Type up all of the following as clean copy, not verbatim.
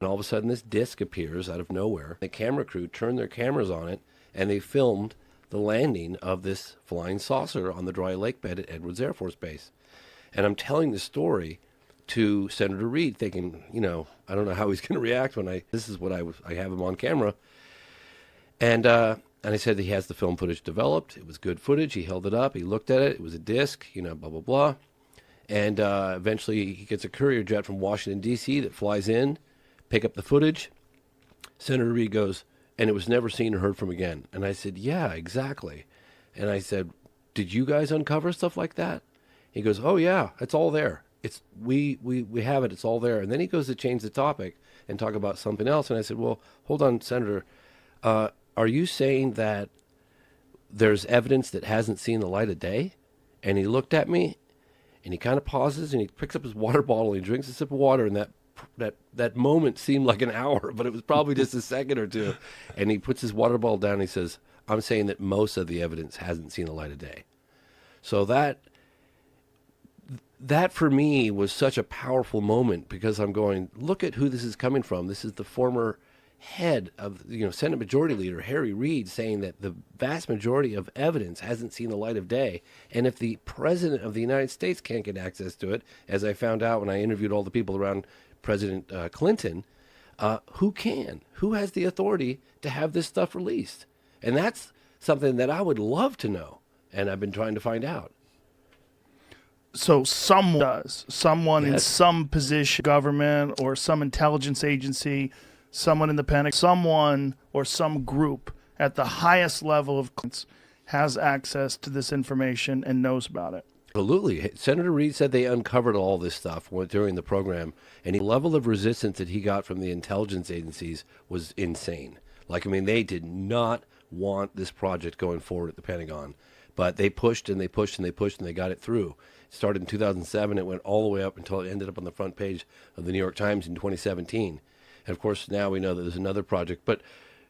And all of a sudden this disc appears out of nowhere. The camera crew turned their cameras on it, and they filmed the landing of this flying saucer on the dry lake bed at Edwards Air Force Base. And I'm telling the story to Senator Reid, thinking, I don't know how he's going to react when this is what I have him on camera. And I said that he has the film footage developed. It was good footage. He held it up. He looked at it. It was a disc, blah, blah, blah. And eventually he gets a courier jet from Washington, D.C. that flies in, pick up the footage. Senator Reid goes, and it was never seen or heard from again. And I said, yeah, exactly. And I said, did you guys uncover stuff like that? He goes, oh, yeah, it's all there. We have it. It's all there. And then he goes to change the topic and talk about something else. And I said, well, hold on, Senator. Are you saying that there's evidence that hasn't seen the light of day? And he looked at me, and he kind of pauses, and he picks up his water bottle, and he drinks a sip of water, and that moment seemed like an hour, but it was probably just a second or two. And he puts his water bottle down, and he says, I'm saying that most of the evidence hasn't seen the light of day. So that for me was such a powerful moment, because I'm going, look at who this is coming from. This is the former head of, Senate Majority Leader Harry Reid, saying that the vast majority of evidence hasn't seen the light of day. And if the President of the United States can't get access to it, as I found out when I interviewed all the people around President Clinton, who can? Who has the authority to have this stuff released? And that's something that I would love to know, and I've been trying to find out. So someone does. Someone Yes. in some position, government or some intelligence agency, someone in the Pentagon, someone or some group at the highest level of clearance has access to this information and knows about it. Absolutely. Senator Reid said they uncovered all this stuff during the program, and the level of resistance that he got from the intelligence agencies was insane. They did not want this project going forward at the Pentagon, but they pushed and they pushed and they pushed, and they got it through. It started in 2007. It went all the way up until it ended up on the front page of the New York Times in 2017. And, of course, now we know that there's another project. But,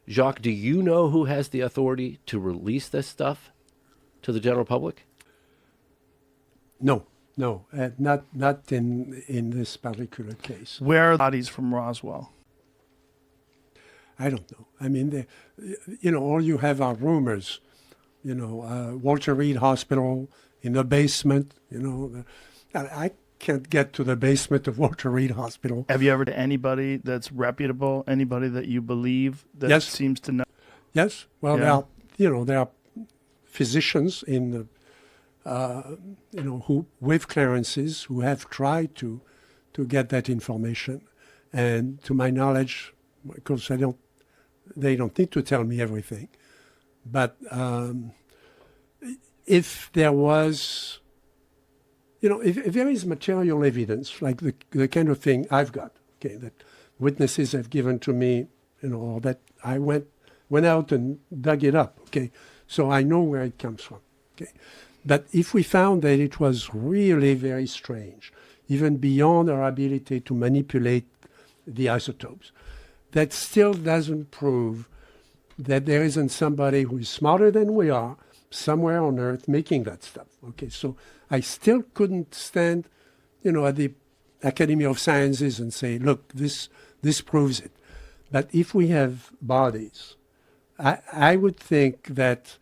Jacques, do you know who has the authority to release this stuff to the general public? No, not in this particular case. Where are the bodies from Roswell? I don't know. All you have are rumors. Walter Reed Hospital in the basement. I can't get to the basement of Walter Reed Hospital. Have you ever to anybody that's reputable, anybody that you believe that Yes. seems to know? Yes. Well, Yeah. there are physicians in the, who with clearances who have tried to get that information, and to my knowledge, of course, they don't need to tell me everything, but if there was, if there is material evidence, like the kind of thing I've got, okay, that witnesses have given to me, or that I went out and dug it up, okay, so I know where it comes from, okay. But if we found that it was really very strange, even beyond our ability to manipulate the isotopes, that still doesn't prove that there isn't somebody who is smarter than we are somewhere on Earth making that stuff. Okay, so I still couldn't stand, at the Academy of Sciences and say, look, this proves it. But if we have bodies, I would think that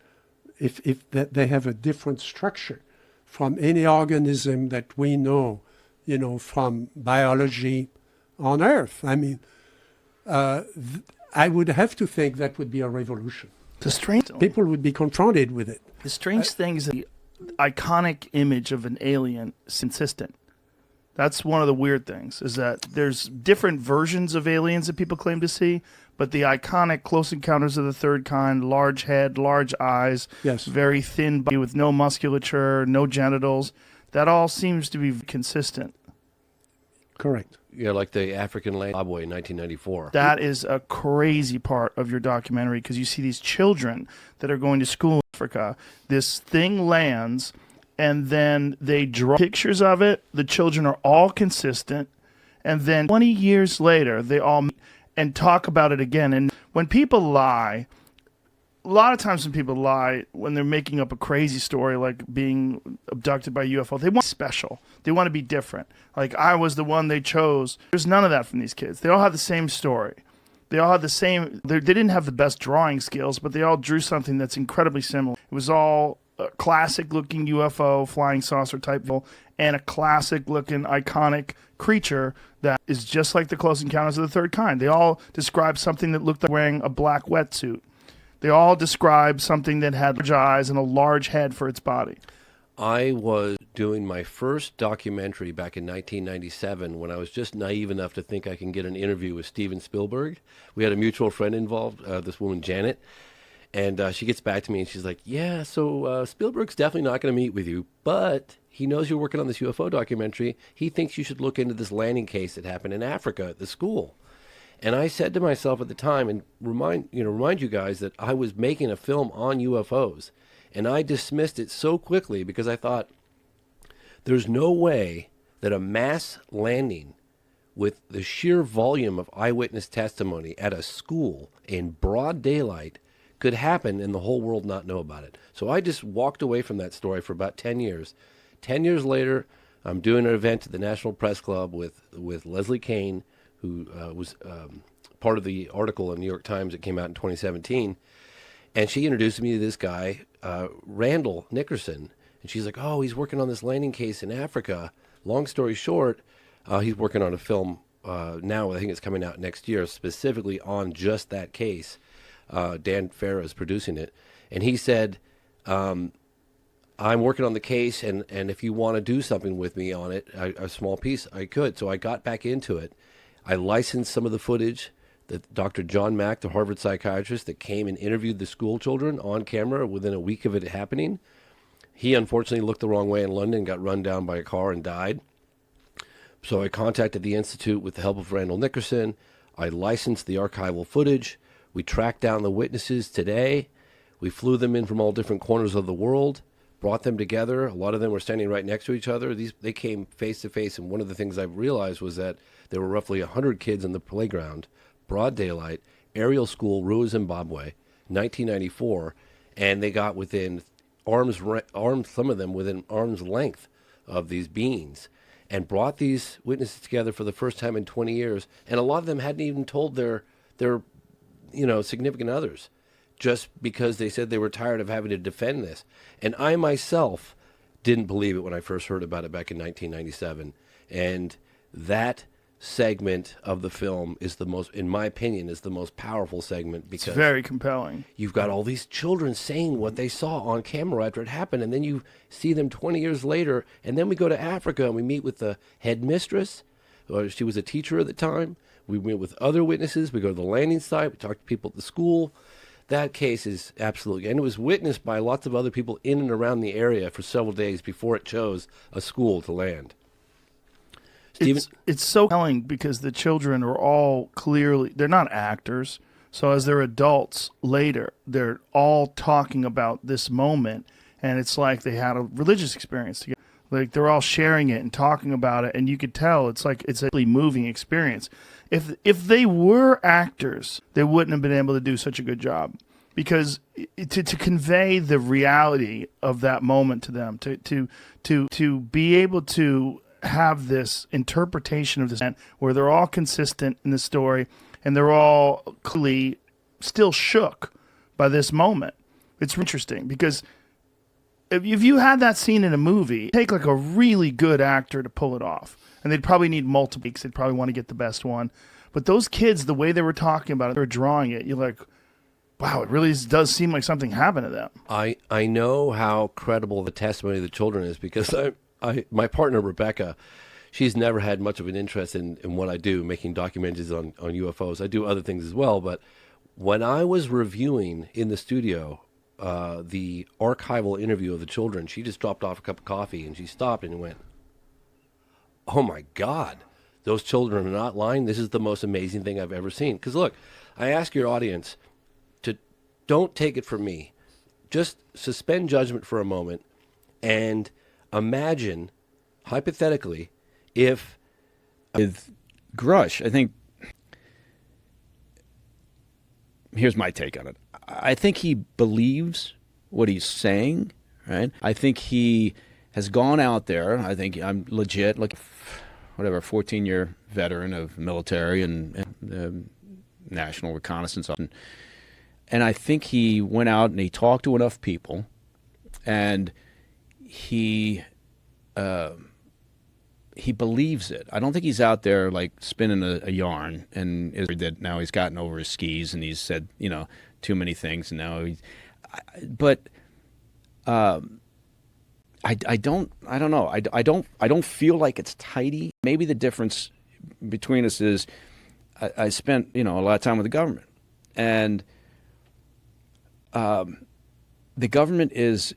if that they have a different structure from any organism that we know, from biology on Earth. I would have to think that would be a revolution. The strange People would be confronted with it. The strange thing is that the iconic image of an alien is consistent. That's one of the weird things, is that there's different versions of aliens that people claim to see, but the iconic Close Encounters of the Third Kind, large head, large eyes, Yes. very thin body with no musculature, no genitals, that all seems to be consistent. Correct. Yeah, like the African land Zimbabwe in 1994. That is a crazy part of your documentary, because you see these children that are going to school in Africa. This thing lands, and then they draw pictures of it. The children are all consistent. And then 20 years later, they all meet and talk about it again. And when people lie, a lot of times when people lie, when they're making up a crazy story like being abducted by a UFO, they want special. They want to be different. Like, I was the one they chose. There's none of that from these kids. They all have the same story. They all had the same. They didn't have the best drawing skills, but they all drew something that's incredibly similar. It was all a classic-looking UFO, flying saucer type, and a classic-looking, iconic creature that is just like the Close Encounters of the Third Kind. They all described something that looked like wearing a black wetsuit. They all described something that had large eyes and a large head for its body. I was doing my first documentary back in 1997 when I was just naive enough to think I can get an interview with Steven Spielberg. We had a mutual friend involved, this woman, Janet, and she gets back to me and she's like, yeah, so Spielberg's definitely not going to meet with you, but he knows you're working on this UFO documentary. He thinks you should look into this landing case that happened in Africa at the school. And I said to myself at the time, and remind you guys that I was making a film on UFOs, and I dismissed it so quickly because I thought there's no way that a mass landing with the sheer volume of eyewitness testimony at a school in broad daylight could happen and the whole world not know about it. So I just walked away from that story for about 10 years. 10 years later, I'm doing an event at the National Press Club with Leslie Kean, who was part of the article in the New York Times that came out in 2017. And she introduced me to this guy, Randall Nickerson. And she's like, oh, he's working on this landing case in Africa. Long story short, he's working on a film now. I think it's coming out next year, specifically on just that case. Dan Farah is producing it. And he said, I'm working on the case, and if you want to do something with me on it, a small piece, I could. So I got back into it. I licensed some of the footage that Dr. John Mack, the Harvard psychiatrist that came and interviewed the school children on camera within a week of it happening. He unfortunately looked the wrong way in London, got run down by a car and died. So I contacted the Institute with the help of Randall Nickerson. I licensed the archival footage. We tracked down the witnesses today. We flew them in from all different corners of the world, brought them together. A lot of them were standing right next to each other. They came face to face, and one of the things I've realized was that there were roughly 100 kids in the playground, broad daylight, aerial school, Rua, Zimbabwe, 1994, and they got within some of them within arm's length of these beings, and brought these witnesses together for the first time in 20 years. And a lot of them hadn't even told their significant others, just because they said they were tired of having to defend this. And I myself didn't believe it when I first heard about it back in 1997. And that segment of the film is the most, in my opinion, is the most powerful segment, because it's very compelling. You've got all these children saying what they saw on camera after it happened, and then you see them 20 years later, and then we go to Africa and we meet with the headmistress, or she was a teacher at the time. We meet with other witnesses. We go to the landing site. We talk to people at the school. That case is absolutely, and it was witnessed by lots of other people in and around the area for several days before it chose a school to land. Steven? It's so telling because the children are all clearly, they're not actors. So as they're adults later, they're all talking about this moment, and it's like they had a religious experience together. Like, they're all sharing it and talking about it, and you could tell it's like it's a really moving experience. If they were actors, they wouldn't have been able to do such a good job, because to convey the reality of that moment to them, to be able to have this interpretation of this event where they're all consistent in the story and they're all clearly still shook by this moment. It's interesting because if you had that scene in a movie, take like a really good actor to pull it off, and they'd probably need multiple weeks. They'd probably want to get the best one. But those kids, the way they were talking about it, they were drawing it, you're like, wow, it really does seem like something happened to them. I know how credible the testimony of the children is, because my partner, Rebecca, she's never had much of an interest in what I do, making documentaries on UFOs. I do other things as well, but when I was reviewing in the studio the archival interview of the children, she just dropped off a cup of coffee and she stopped and went, oh my God, those children are not lying. This is the most amazing thing I've ever seen. Because look, I ask your audience to don't take it from me. Just suspend judgment for a moment and imagine, hypothetically, if... With Grush, I think... Here's my take on it. I think he believes what he's saying, right? I think he has gone out there. I think I'm legit, like, whatever, 14-year veteran of military and national reconnaissance. And I think he went out and he talked to enough people, and he believes it. I don't think he's out there like spinning a yarn and is that now he's gotten over his skis and he's said, too many things, and now I don't know. I don't feel like it's tidy. Maybe the difference between us is I spent a lot of time with the government, and the government is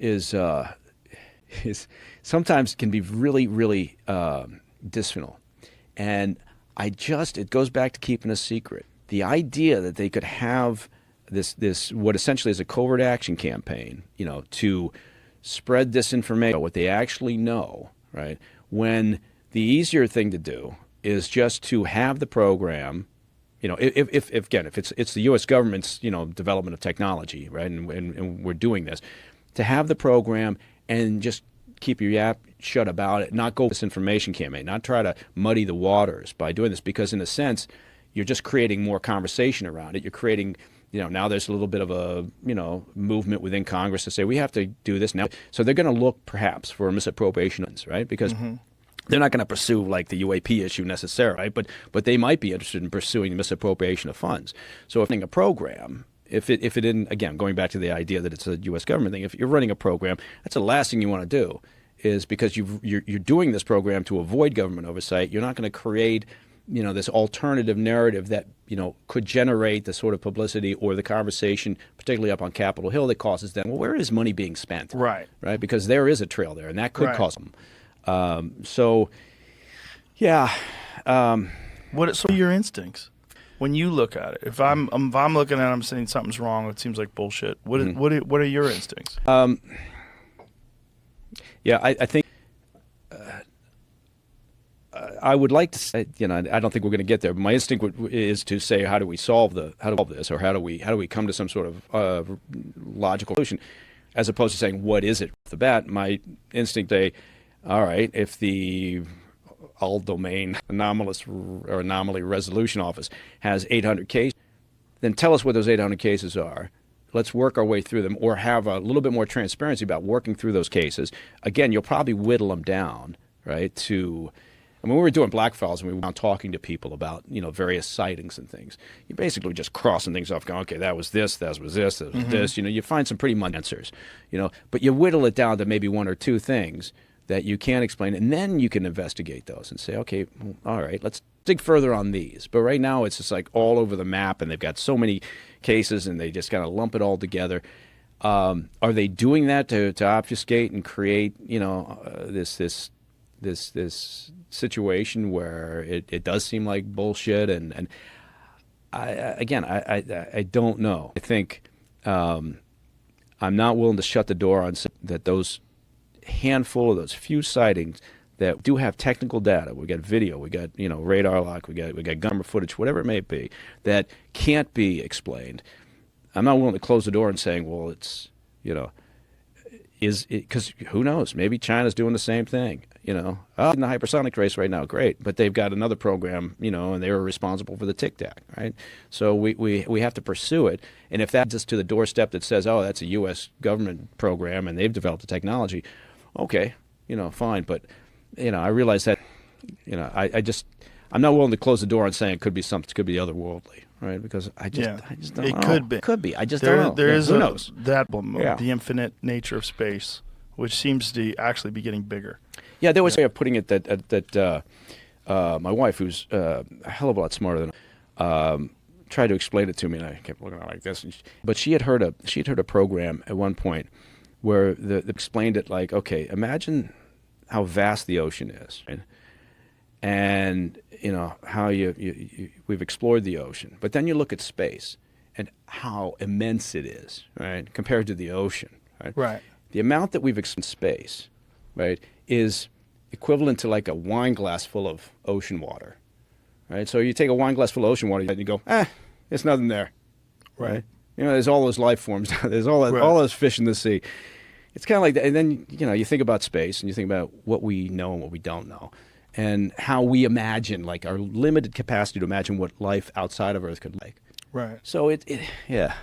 sometimes can be really, really dysfunctional, and it goes back to keeping a secret. The idea that they could have this what essentially is a covert action campaign, to spread disinformation about what they actually know, right? When the easier thing to do is just to have the program, if it's the U.S. government's development of technology, right, and we're doing this, to have the program and just keep your yap shut about it, not go this information campaign, not try to muddy the waters by doing this, because in a sense you're just creating more conversation around it. You're creating, now there's a little bit of a, movement within Congress to say we have to do this now. So they're going to look perhaps for misappropriations, right? Because they're not going to pursue like the UAP issue necessarily, right? But they might be interested in pursuing the misappropriation of funds. So if running a program, if it didn't, again, going back to the idea that it's a U.S. government thing, if you're running a program, that's the last thing you want to do, is because you're doing this program to avoid government oversight. You're not going to create this alternative narrative that, could generate the sort of publicity or the conversation, particularly up on Capitol Hill, that causes them, well, where is money being spent? Right. Right? Because there is a trail there, and that could Right. cause them. So What are your instincts when you look at it? If I'm looking at it, I'm saying something's wrong, it seems like bullshit. What are your instincts? I think I would like to say, I don't think we're going to get there. But my instinct is to say, how do we solve this, or how do we come to some sort of logical solution, as opposed to saying what is it off the bat. My instinct, all right, if the all domain anomaly resolution office has 800 cases, then tell us what those 800 cases are. Let's work our way through them, or have a little bit more transparency about working through those cases. Again, you'll probably whittle them down, right, when we were doing Black Files and we were talking to people about, various sightings and things, you basically just crossing things off, going, okay, that was this, that was this, that was this. You find some pretty mundane answers, but you whittle it down to maybe one or two things that you can't explain, and then you can investigate those and say, okay, well, all right, let's dig further on these. But right now it's just like all over the map, and they've got so many cases, and they just kind of lump it all together. Are they doing that to obfuscate and create, this situation where it does seem like bullshit? And I don't know. I think I'm not willing to shut the door on that those handful of those few sightings that do have technical data. We got video, we got radar lock, we got camera footage, whatever it may be, that can't be explained. I'm not willing to close the door and saying, well, it's because who knows? Maybe China's doing the same thing. In the hypersonic race right now, great, but they've got another program, and they were responsible for the Tic Tac, right? So we have to pursue it, and if that's just to the doorstep that says, oh, that's a U.S. government program and they've developed the technology, okay, fine, but I realize that, I'm not willing to close the door on saying it could be something, it could be otherworldly, right? Because I just don't know. It could be. I just don't know. There is who knows? The infinite nature of space, which seems to actually be getting bigger. Yeah, there was a way of putting it that my wife, who's a hell of a lot smarter than tried to explain it to me, and I kept looking at it like this. But she had heard a program at one point where they explained it like, okay, imagine how vast the ocean is, right? And how we've explored the ocean, but then you look at space and how immense it is, right, compared to the ocean, right? Right. The amount that we've explored in space, right, is equivalent to like a wine glass full of ocean water, right? So you take a wine glass full of ocean water and you go, it's nothing there, right? there's all those life forms. There's all those fish in the sea. It's kind of like that. And then, you think about space and you think about what we know and what we don't know and how we imagine, like our limited capacity to imagine what life outside of Earth could like. Right. So yeah.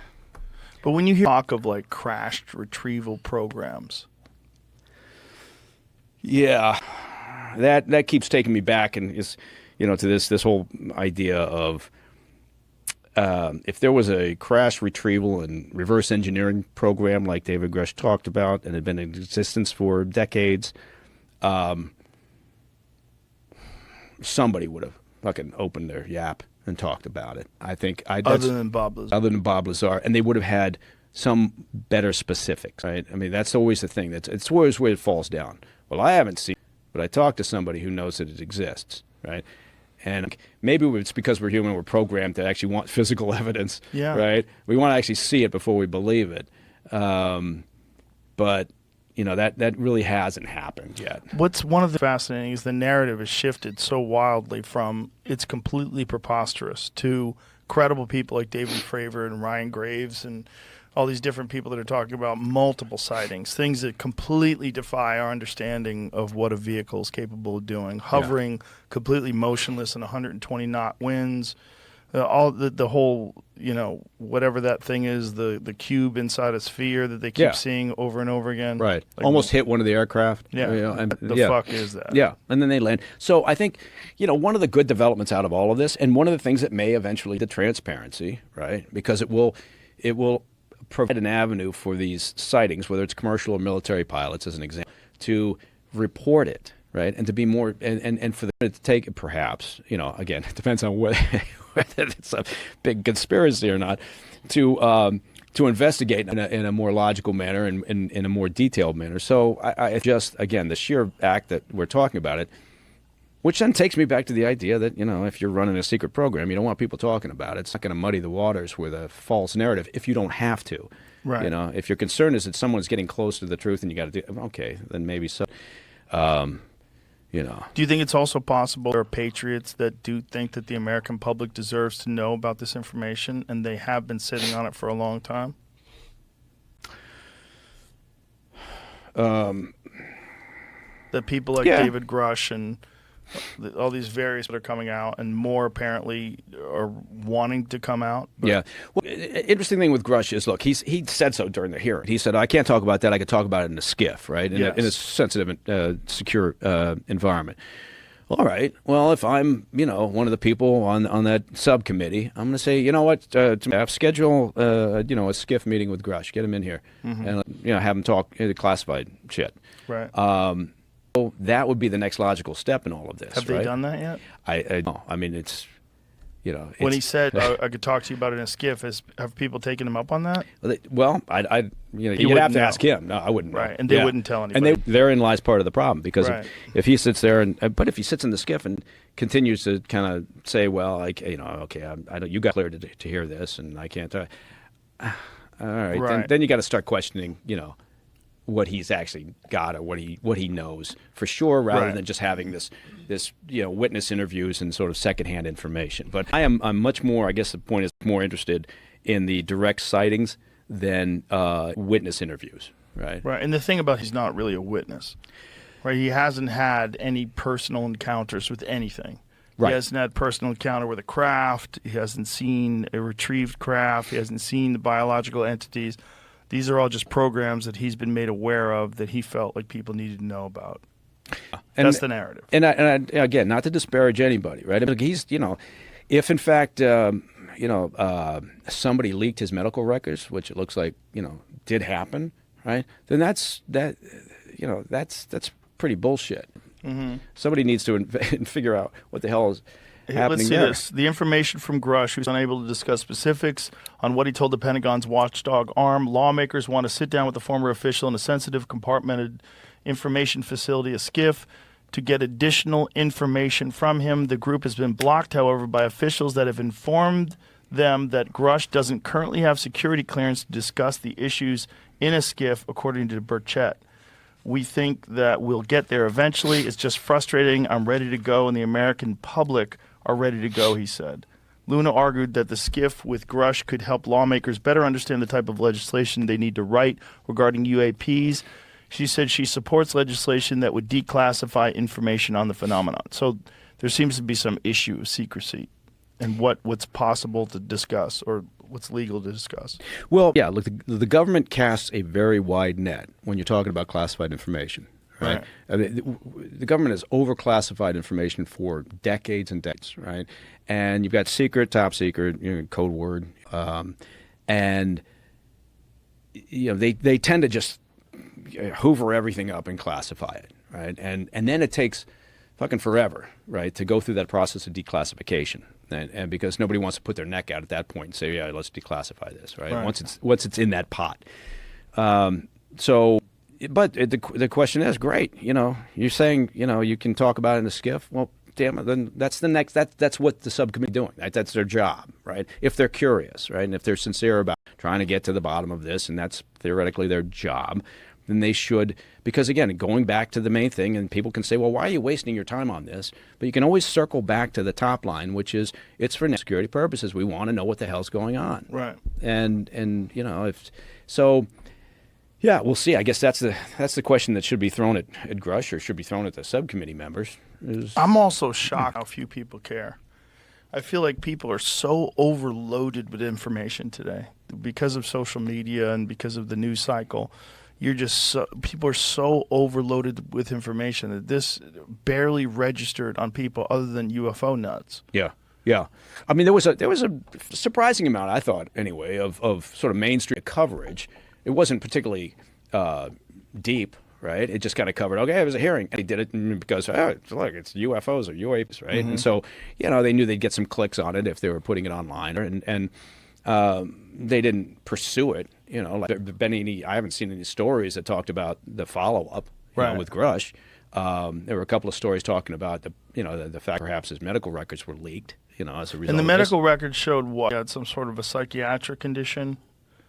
But when you hear talk of like crashed retrieval programs. Yeah. That keeps taking me back and is, to this whole idea of if there was a crash retrieval and reverse engineering program like David Grush talked about and had been in existence for decades, somebody would have fucking opened their yap and talked about it. I think Other than Bob Lazar, and they would have had some better specifics, right? I mean, that's always the thing. It's always where it falls down. Well, I haven't seen it, but I talked to somebody who knows that it exists, right? And maybe it's because we're human, we're programmed to actually want physical evidence, right? We want to actually see it before we believe it. But, that really hasn't happened yet. What's one of the fascinating is the narrative has shifted so wildly from it's completely preposterous to credible people like David Fravor and Ryan Graves and all these different people that are talking about multiple sightings, things that completely defy our understanding of what a vehicle is capable of doing, hovering completely motionless in 120 knot winds, all the whole, whatever that thing is, the cube inside a sphere that they keep seeing over and over again. Right. Like, almost hit one of the aircraft. Yeah. And, the fuck is that? Yeah. And then they land. So I think, one of the good developments out of all of this, and one of the things that may eventually lead to transparency, right? Because it will provide an avenue for these sightings, whether it's commercial or military pilots, as an example, to report it, right? And to be more, and for them to take, perhaps, again, it depends on whether it's a big conspiracy or not, to investigate in a more logical manner and in a more detailed manner. So I just, again, the sheer act that we're talking about it, which then takes me back to the idea that, if you're running a secret program, you don't want people talking about it. It's not going to muddy the waters with a false narrative if you don't have to. Right. If your concern is that someone's getting close to the truth and you got to do, okay, then maybe so. Do you think it's also possible there are patriots that do think that the American public deserves to know about this information and they have been sitting on it for a long time? That people like David Grush and all these various that are coming out, and more apparently are wanting to come out. Yeah. Well, interesting thing with Grush is, look, he said so during the hearing. He said, I can't talk about that. I could talk about it in a skiff, right? In a sensitive, secure environment. All right. Well, if I'm, one of the people on that subcommittee, I'm going to say, you know what, schedule, a skiff meeting with Grush. Get him in here and, have him talk classified shit. Right. So that would be the next logical step in all of this. Have they done that yet? I know. I mean, it's, when he said, I could talk to you about it in a skiff, have people taken him up on that? Well, you'd have to ask him. No, I wouldn't know. Right, and they wouldn't tell anybody. And therein lies part of the problem, because if he sits there but if he sits in the skiff and continues to kind of say, well, okay, you got cleared to hear this, and I can't. All right. Then you got to start questioning, what he's actually got or what he knows for sure, rather than just having this witness interviews and sort of secondhand information. But I'm much more, I guess the point is, more interested in the direct sightings than witness interviews, right? Right. And the thing about he's not really a witness, right? He hasn't had any personal encounters with anything. Right. He hasn't had personal encounter with a craft. He hasn't seen a retrieved craft. He hasn't seen the biological entities. These are all just programs that he's been made aware of that he felt like people needed to know about. That's the narrative. And again, not to disparage anybody, right? But he's, if in fact, somebody leaked his medical records, which it looks like, did happen, right? Then that's pretty bullshit. Mm-hmm. Somebody needs to figure out what the hell is happening. Let's see this. The information from Grush, who's unable to discuss specifics on what he told the Pentagon's watchdog arm. Lawmakers want to sit down with the former official in a sensitive, compartmented information facility, a SCIF, to get additional information from him. The group has been blocked, however, by officials that have informed them that Grush doesn't currently have security clearance to discuss the issues in a SCIF, according to Burchett. We think that we'll get there eventually. It's just frustrating. I'm ready to go, and the American public are ready to go, he said. Luna argued that the skiff with Grush could help lawmakers better understand the type of legislation they need to write regarding UAPs. She said she supports legislation that would declassify information on the phenomenon. So there seems to be some issue of secrecy and what's possible to discuss or what's legal to discuss. Well, yeah, look, the government casts a very wide net when you're talking about classified information. Right. I mean, the government has overclassified information for decades and decades, right? And you've got secret, top secret, code word, and they tend to just hoover everything up and classify it, right? And then it takes fucking forever, right, to go through that process of declassification, and because nobody wants to put their neck out at that point and say, yeah, let's declassify this, right? Once it's in that pot, But the question is, great, you're saying, you can talk about it in the skiff. Well, damn it, then that's the next, that's what the subcommittee is doing. Right? That's their job, right? If they're curious, right? And if they're sincere about trying to get to the bottom of this, and that's theoretically their job, then they should, because again, going back to the main thing, and people can say, well, why are you wasting your time on this? But you can always circle back to the top line, which is, it's for security purposes. We want to know what the hell's going on. Right. And yeah, we'll see. I guess that's the question that should be thrown at Grush, or should be thrown at the subcommittee members. I'm also shocked how few people care. I feel like people are so overloaded with information today because of social media and because of the news cycle. People are so overloaded with information that this barely registered on people other than UFO nuts. Yeah. Yeah, I mean there was a surprising amount, I thought anyway, of sort of mainstream coverage. It wasn't particularly deep, right? It just kind of covered, okay, it was a hearing. And they did it because, look, it's UFOs or UAPs, right? Mm-hmm. And so, they knew they'd get some clicks on it if they were putting it online. And they didn't pursue it. Like there have been I haven't seen any stories that talked about the follow-up with Grush. There were a couple of stories talking about the fact perhaps his medical records were leaked, as a result. And the medical records showed what? He had some sort of a psychiatric condition?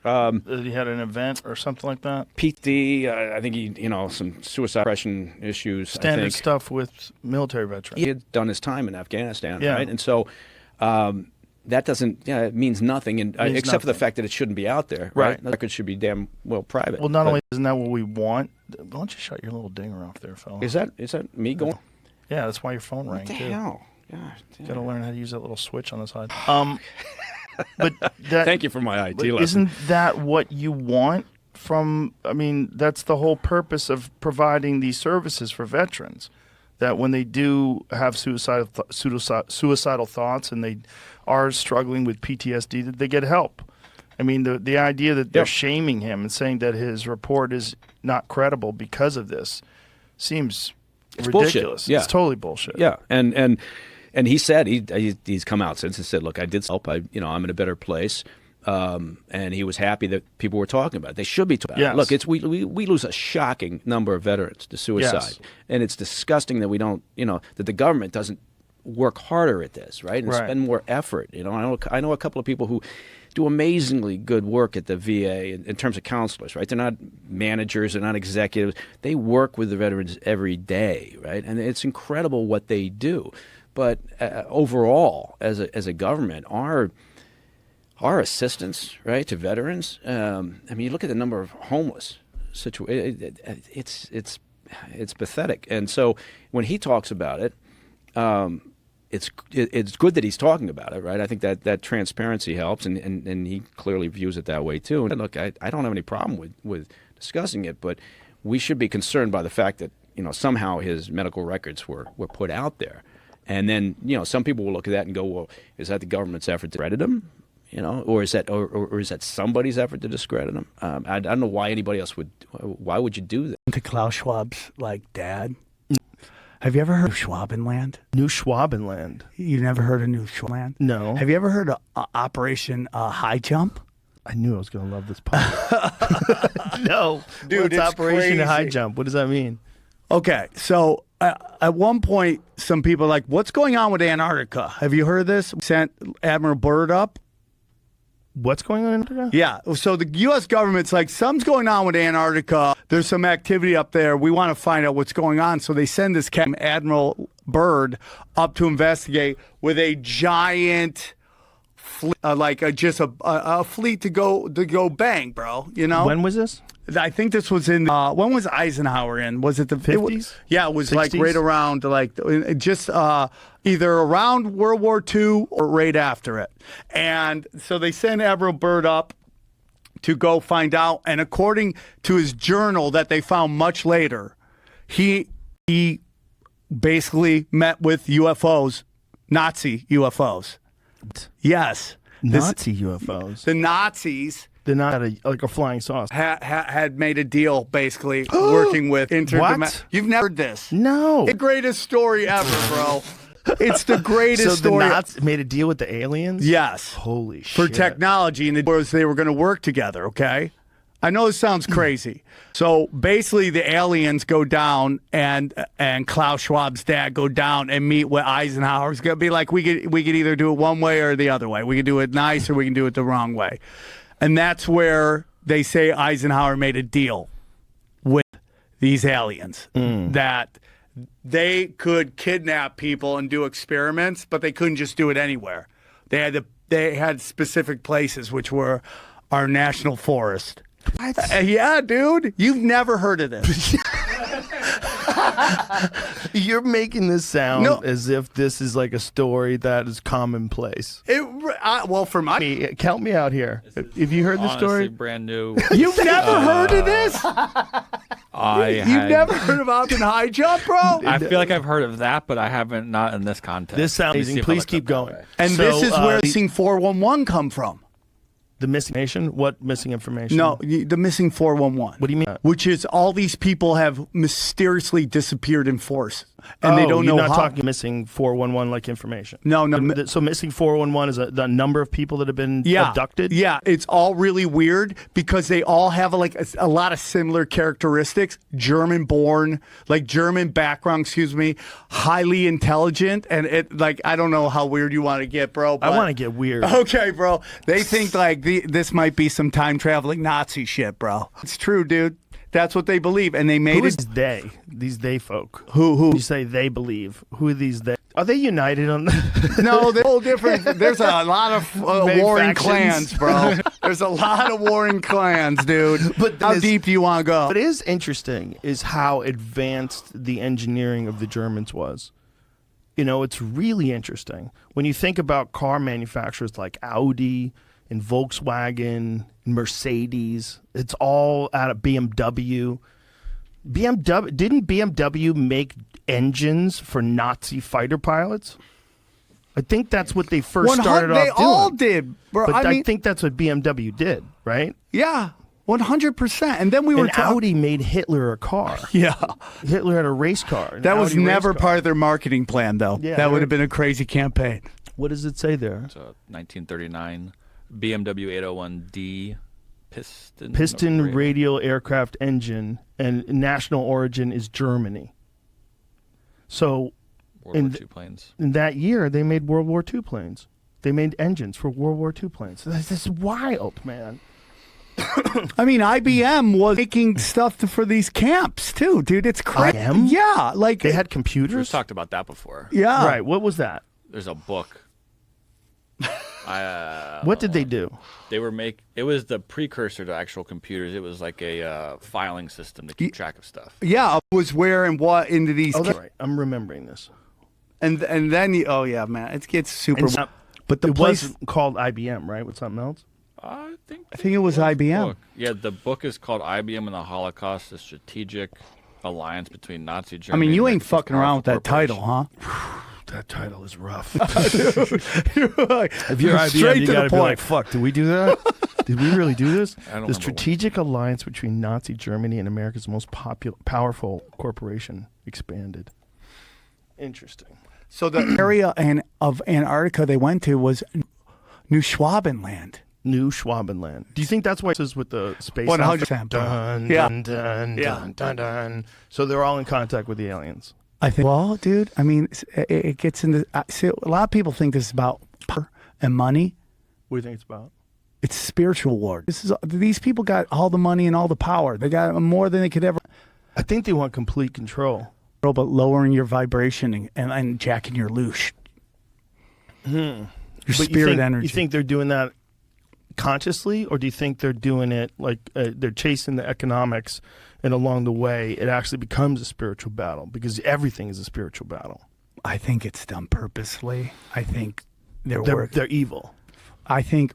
That he had an event or something like that? PTSD, I think he, some suicide depression issues. Standard stuff with military veterans. He had done his time in Afghanistan, right? And so that doesn't, it means nothing, except for the fact that it shouldn't be out there, right? The record should be damn well private. Well, not only isn't that what we want, why don't you shut your little dinger off there, fella? Is that me going? Yeah, that's why your phone rang, too. What the hell? God, you got to learn how to use that little switch on the side. But thank you for my IT lesson. Isn't that what you want from? I mean, that's the whole purpose of providing these services for veterans. That when they do have suicidal thoughts and they are struggling with PTSD, that they get help. I mean, the idea that they're shaming him and saying that his report is not credible because of this seems ridiculous. Bullshit. Yeah. It's totally bullshit. Yeah, and he said he's come out since and said, look, I did help. I'm in a better place, and he was happy that people were talking about it. They should be talking about it. Look, we lose a shocking number of veterans to suicide, and it's disgusting that we don't, that the government doesn't work harder at this, right, and spend more effort. I know a couple of people who do amazingly good work at the VA in terms of counselors, right? They're not managers, they're not executives. They work with the veterans every day, right? And it's incredible what they do. But overall, as a government, our assistance, right, to veterans. I mean, you look at the number of homeless situations. It's pathetic. And so when he talks about it, it's good that he's talking about it, right? I think that transparency helps, and he clearly views it that way too. And look, I don't have any problem with discussing it, but we should be concerned by the fact that somehow his medical records were put out there. And then, some people will look at that and go, well, is that the government's effort to discredit him? Or is that somebody's effort to discredit him? I don't know why anybody else would. Why would you do that? To Klaus Schwab's dad. Have you ever heard of Schwabenland? New Schwabenland. You never heard of New Schwabenland? No. Have you ever heard of Operation High Jump? I knew I was going to love this part. No. Dude, What's it's Operation crazy. High Jump? What does that mean? Okay, so at one point, some people are like, what's going on with Antarctica? Have you heard of this? Sent Admiral Byrd up. What's going on in Antarctica? Yeah, so the U.S. government's like, something's going on with Antarctica. There's some activity up there. We want to find out what's going on. So they send this Admiral Byrd up to investigate with a giant just a fleet to go bang, bro. You know. When was this? I think this was in. When was Eisenhower in? Was it the 50s? Yeah, it was 60s? like right around just either around World War II or right after it. And so they sent Admiral Byrd up to go find out. And according to his journal that they found much later, he basically met with UFOs, Nazi UFOs. Yes, Nazi UFOs. the Nazis. They're not like a flying saucer. Had made a deal, basically, working with What? You've never heard this. No. The greatest story ever, bro. It's the greatest So story. the Nazis made a deal with the aliens? Yes. Holy For shit. technology, and they were going to work together, okay? I know this sounds crazy. So basically, the aliens go down, and Klaus Schwab's dad go down and meet with Eisenhower. It's going to be like, we could either do it one way or the other way. We can do it nice or we can do it the wrong way. And that's where they say Eisenhower made a deal with these aliens that they could kidnap people and do experiments, but they couldn't just do it anywhere. They had specific places, which were our national forest. What? Yeah, dude. You've never heard of this. You're making this sound No. as if this is like a story that is commonplace. Well, for my... Help me out here. Have you heard the Honestly, story? brand new. You've never heard of this? You've never heard of Mountain High Jump, bro? I feel like I've heard of that, but I haven't, not in this context. This sounds Let me see amazing. if I Please look keep up that going. way. And So, this is where the missing 411 come from. missing information? What missing information? No, the missing 411. What do you mean? Which is all these people have mysteriously disappeared in force, and they don't know you're not how. talking missing 411 like information. No. So missing 411 is the number of people that have been abducted? Yeah, it's all really weird because they all have a lot of similar characteristics. German-born, like German background, highly intelligent, and I don't know how weird you want to get, bro. I but- want to get weird. Okay, bro. They think this might be some time traveling Nazi shit, bro. It's true, dude. That's what they believe, and they made Who is it. they? These they folk. Who? You say they believe. Who are these they? Are they united on No, they're all different. There's a lot of Many warring factions. clans, bro. There's a lot of warring clans, dude. But How this- deep do you want to go? What is interesting is how advanced the engineering of the Germans was. You know, it's really interesting. When you think about car manufacturers like Audi and Volkswagen, Mercedes, it's all out of BMW. Didn't BMW make engines for Nazi fighter pilots? I think that's what they first started off They doing. all did, bro. But I mean, think that's what BMW did, right? yeah, 100%. And then we were And talking. Audi made Hitler a car. Yeah, Hitler had a race car. that was never part of their marketing plan, though. Yeah, that would they're- have been a crazy campaign. What does it say there? So 1939, BMW 801D Piston radial aircraft engine, and national origin is Germany. So World in War th- II planes. in that year, they made World War II planes. They made engines for World War II planes. That's wild, man. I mean, IBM was making stuff for these camps too, dude. It's crazy. IBM? Yeah, like They had We've computers? talked about that before. yeah, Right. What was that? There's a book. What did they do? They were it was the precursor to actual computers. It was like a filing system to keep track of stuff. Yeah, was where and what into these, Oh, that's right. I'm remembering this. and then oh yeah, man, it gets super. And so- But the it place, wasn't called IBM, right? With something else? I think it was IBM. book. Yeah, the book is called IBM and the Holocaust: A Strategic Alliance Between Nazi I Germany. mean, and you ain't Mexico's fucking around with that Powerful title, huh? That title is rough. If If you're IBM, straight you to gotta the be like, point. fuck, did we do that? Did we really do this? I don't The remember strategic alliance between Nazi Germany and America's most powerful corporation expanded. Interesting. So the area of Antarctica they went to was New Schwabenland. New Schwabenland. Do you think that's why it says with the space? 100%, bro. Dun, Yeah. dun, dun, Yeah. dun, dun, dun. So they're all in contact with the aliens. I think. Well, dude, I mean, it gets into. See, a lot of people think this is about power and money. What do you think it's about? It's spiritual war. These people got all the money and all the power. They got more than they could ever. I think they want complete control. But lowering your vibration and jacking your loosh. Your But spirit energy. You think they're doing that consciously, or do you think they're doing it like they're chasing the economics, and along the way it actually becomes a spiritual battle, because everything is a spiritual battle? I think it's done purposely. I think they're evil. I think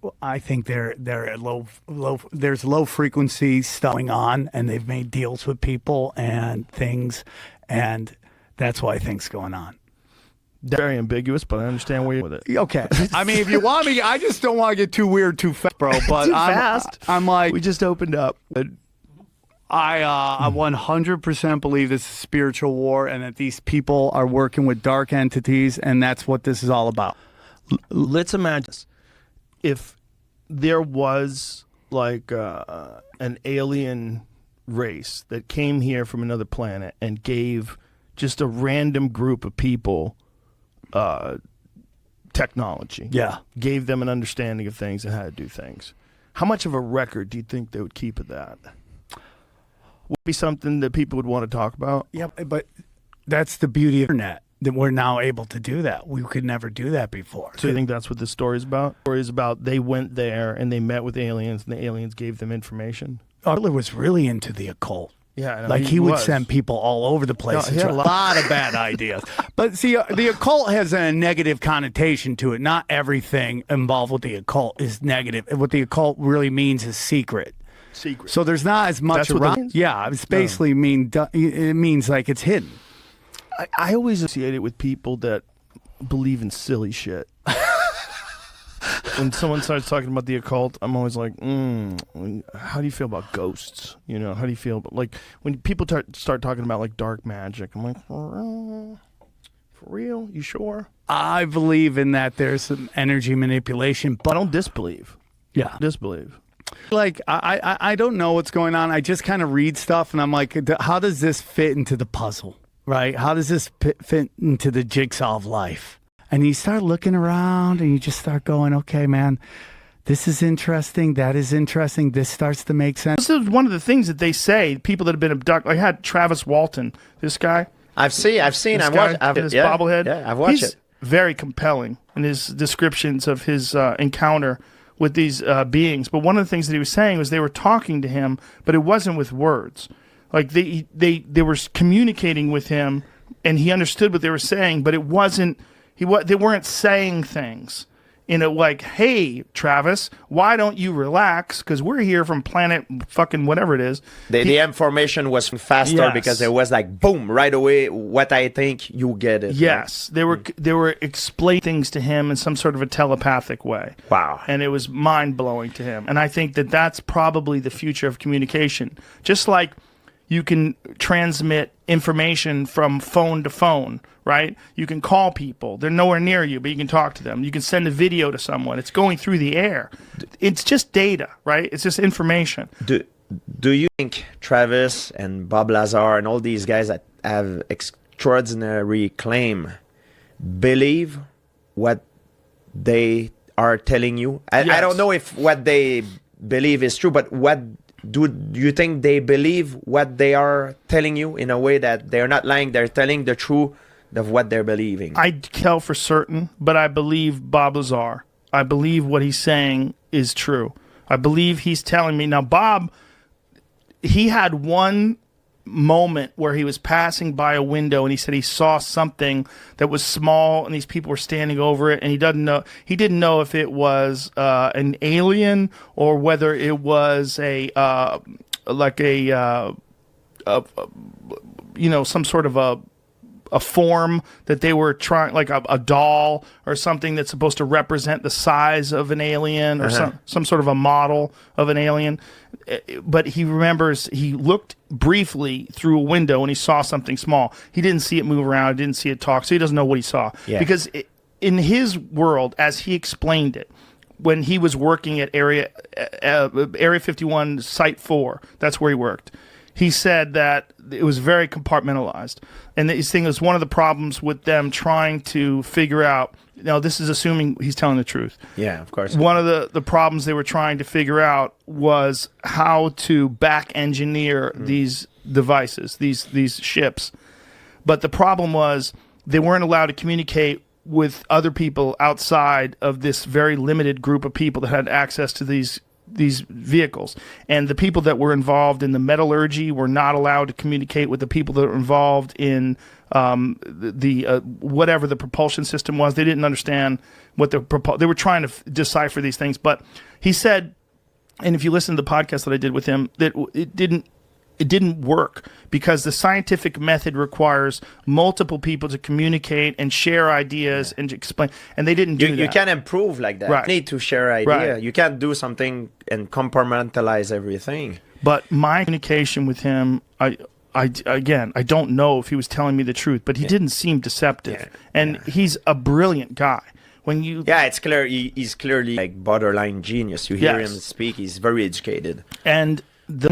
they're at low. There's low frequency stuff going on, and they've made deals with people and things, and that's why things going on. Very ambiguous, but I understand where you're with it. Okay, I mean, if you want me, I just don't want to get too weird too fast, bro. But Too fast. I'm like, We just opened up. I 100% believe this is a spiritual war, and that these people are working with dark entities, and that's what this is all about. Let's imagine this. If there was like an alien race that came here from another planet and gave just a random group of people technology. Yeah. Gave them an understanding of things and how to do things. How much of a record do you think they would keep of that? Would it be something that people would want to talk about? Yeah, but that's the beauty of the internet, that we're now able to do that. We could never do that before. So you think that's what this story is about? The story is about they went there and they met with aliens, and the aliens gave them information? Hitler was really into the occult. Yeah, like he would send people all over the place. He had a lot of bad ideas. But see, the occult has a negative connotation to it. Not everything involved with the occult is negative. What the occult really means is secret. Secret. So there's not as much That's what that around. means? Yeah, it's basically it means like it's hidden. I always associate it with people that believe in silly shit. When someone starts talking about the occult, I'm always like, how do you feel about ghosts? You know, how do you feel about, like, when people start talking about like dark magic? I'm like, for real? You sure? I believe in that there's some energy manipulation, but I don't disbelieve. Yeah, disbelieve. Like I don't know what's going on. I just kind of read stuff, and I'm like, how does this fit into the puzzle? Right? How does this fit into the jigsaw of life? And you start looking around and you just start going, okay, man, this is interesting. That is interesting. This starts to make sense. This is one of the things that they say, people that have been abducted. I had Travis Walton, this guy. I've seen. This guy, his bobblehead. Yeah, I've watched He's it. very compelling in his descriptions of his encounter with these beings. But one of the things that he was saying was they were talking to him, but it wasn't with words. Like they were communicating with him, and he understood what they were saying, but it wasn't. They weren't saying things in a like, "Hey, Travis, why don't you relax? Because we're here from planet fucking whatever it is." The information was faster Yes. because it was like boom right away. What I think, you get it. Yes, they were explaining things to him in some sort of a telepathic way. Wow. And it was mind blowing to him. And I think that that's probably the future of communication. Just like you can transmit information from phone to phone, right? You can call people. They're nowhere near you, but you can talk to them. You can send a video to someone. It's going through the air. It's just data, right? It's just information. Do you think Travis and Bob Lazar and all these guys that have extraordinary claim believe what they are telling you? I Yes. don't know if what they believe is true, but what do you think they believe what they are telling you in a way that they're not lying, they're telling the truth of what they're believing? I tell for certain, but I believe Bob Lazar. I believe what he's saying is true. I believe he's telling me. Now, Bob, he had one moment where he was passing by a window and he said he saw something that was small and these people were standing over it, and he didn't know if it was an alien or whether it was some sort of a form that they were trying, like a doll or something that's supposed to represent the size of an alien or some sort of a model of an alien. But he remembers he looked briefly through a window and he saw something small. He didn't see it move around. He didn't see it talk. So he doesn't know what he saw. Yeah. Because in his world, as he explained it, when he was working at Area 51 Site 4, that's where he worked. He said that it was very compartmentalized. And his thing was one of the problems with them trying to figure out, now this is assuming he's telling the truth. Yeah, of course. One of the problems they were trying to figure out was how to back engineer these devices, these ships. But the problem was they weren't allowed to communicate with other people outside of this very limited group of people that had access to these vehicles. And the people that were involved in the metallurgy were not allowed to communicate with the people that were involved in whatever the propulsion system was. They didn't understand what they were trying to decipher these things. But he said, and if you listen to the podcast that I did with him, that it didn't work because the scientific method requires multiple people to communicate and share ideas and explain, and they didn't do that. You can't improve like that. Right. You need to share idea. Right. You can't do something and compartmentalize everything. But my communication with him, I don't know if he was telling me the truth, but he didn't seem deceptive. Yeah. And he's a brilliant guy. It's clear he's clearly like borderline genius. You hear him speak, he's very educated. And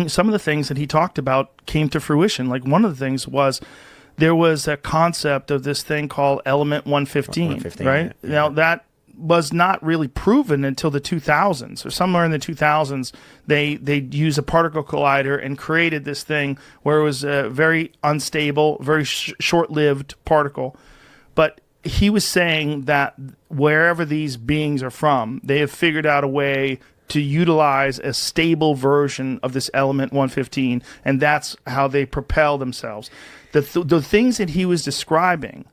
some of the things that he talked about came to fruition. Like one of the things was there was a concept of this thing called element 115, right? Yeah. Now that was not really proven until the 2000s or somewhere in the 2000s. They used a particle collider and created this thing where it was a very unstable, very short-lived particle. But he was saying that wherever these beings are from, they have figured out a way to utilize a stable version of this element 115, and that's how they propel themselves. The things that he was describing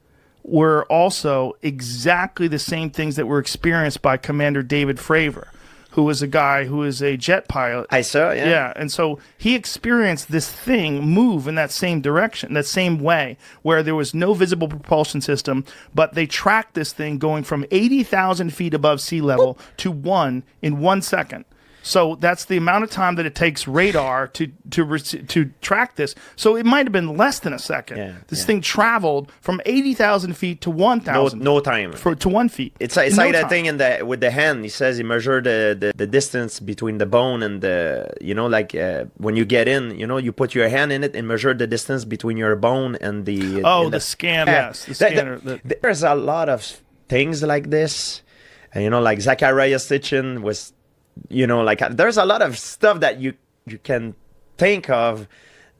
were also exactly the same things that were experienced by Commander David Fravor, who was a guy who is a jet pilot. I saw, yeah. Yeah, and so he experienced this thing move in that same direction, that same way, where there was no visible propulsion system, but they tracked this thing going from 80,000 feet above sea level to 1 in 1 second. So that's the amount of time that it takes radar to track this. So it might have been less than a second. Yeah, this thing traveled from 80,000 feet to 1,000. No time. To 1 feet. It's like no that time. thing with the hand. He says he measured the distance between the bone and when you get in, you put your hand in it and measure the distance between your bone and the... the scan, yes. The scanner. There's a lot of things like this. And, like Zacharias Sitchin was... there's a lot of stuff that you can think of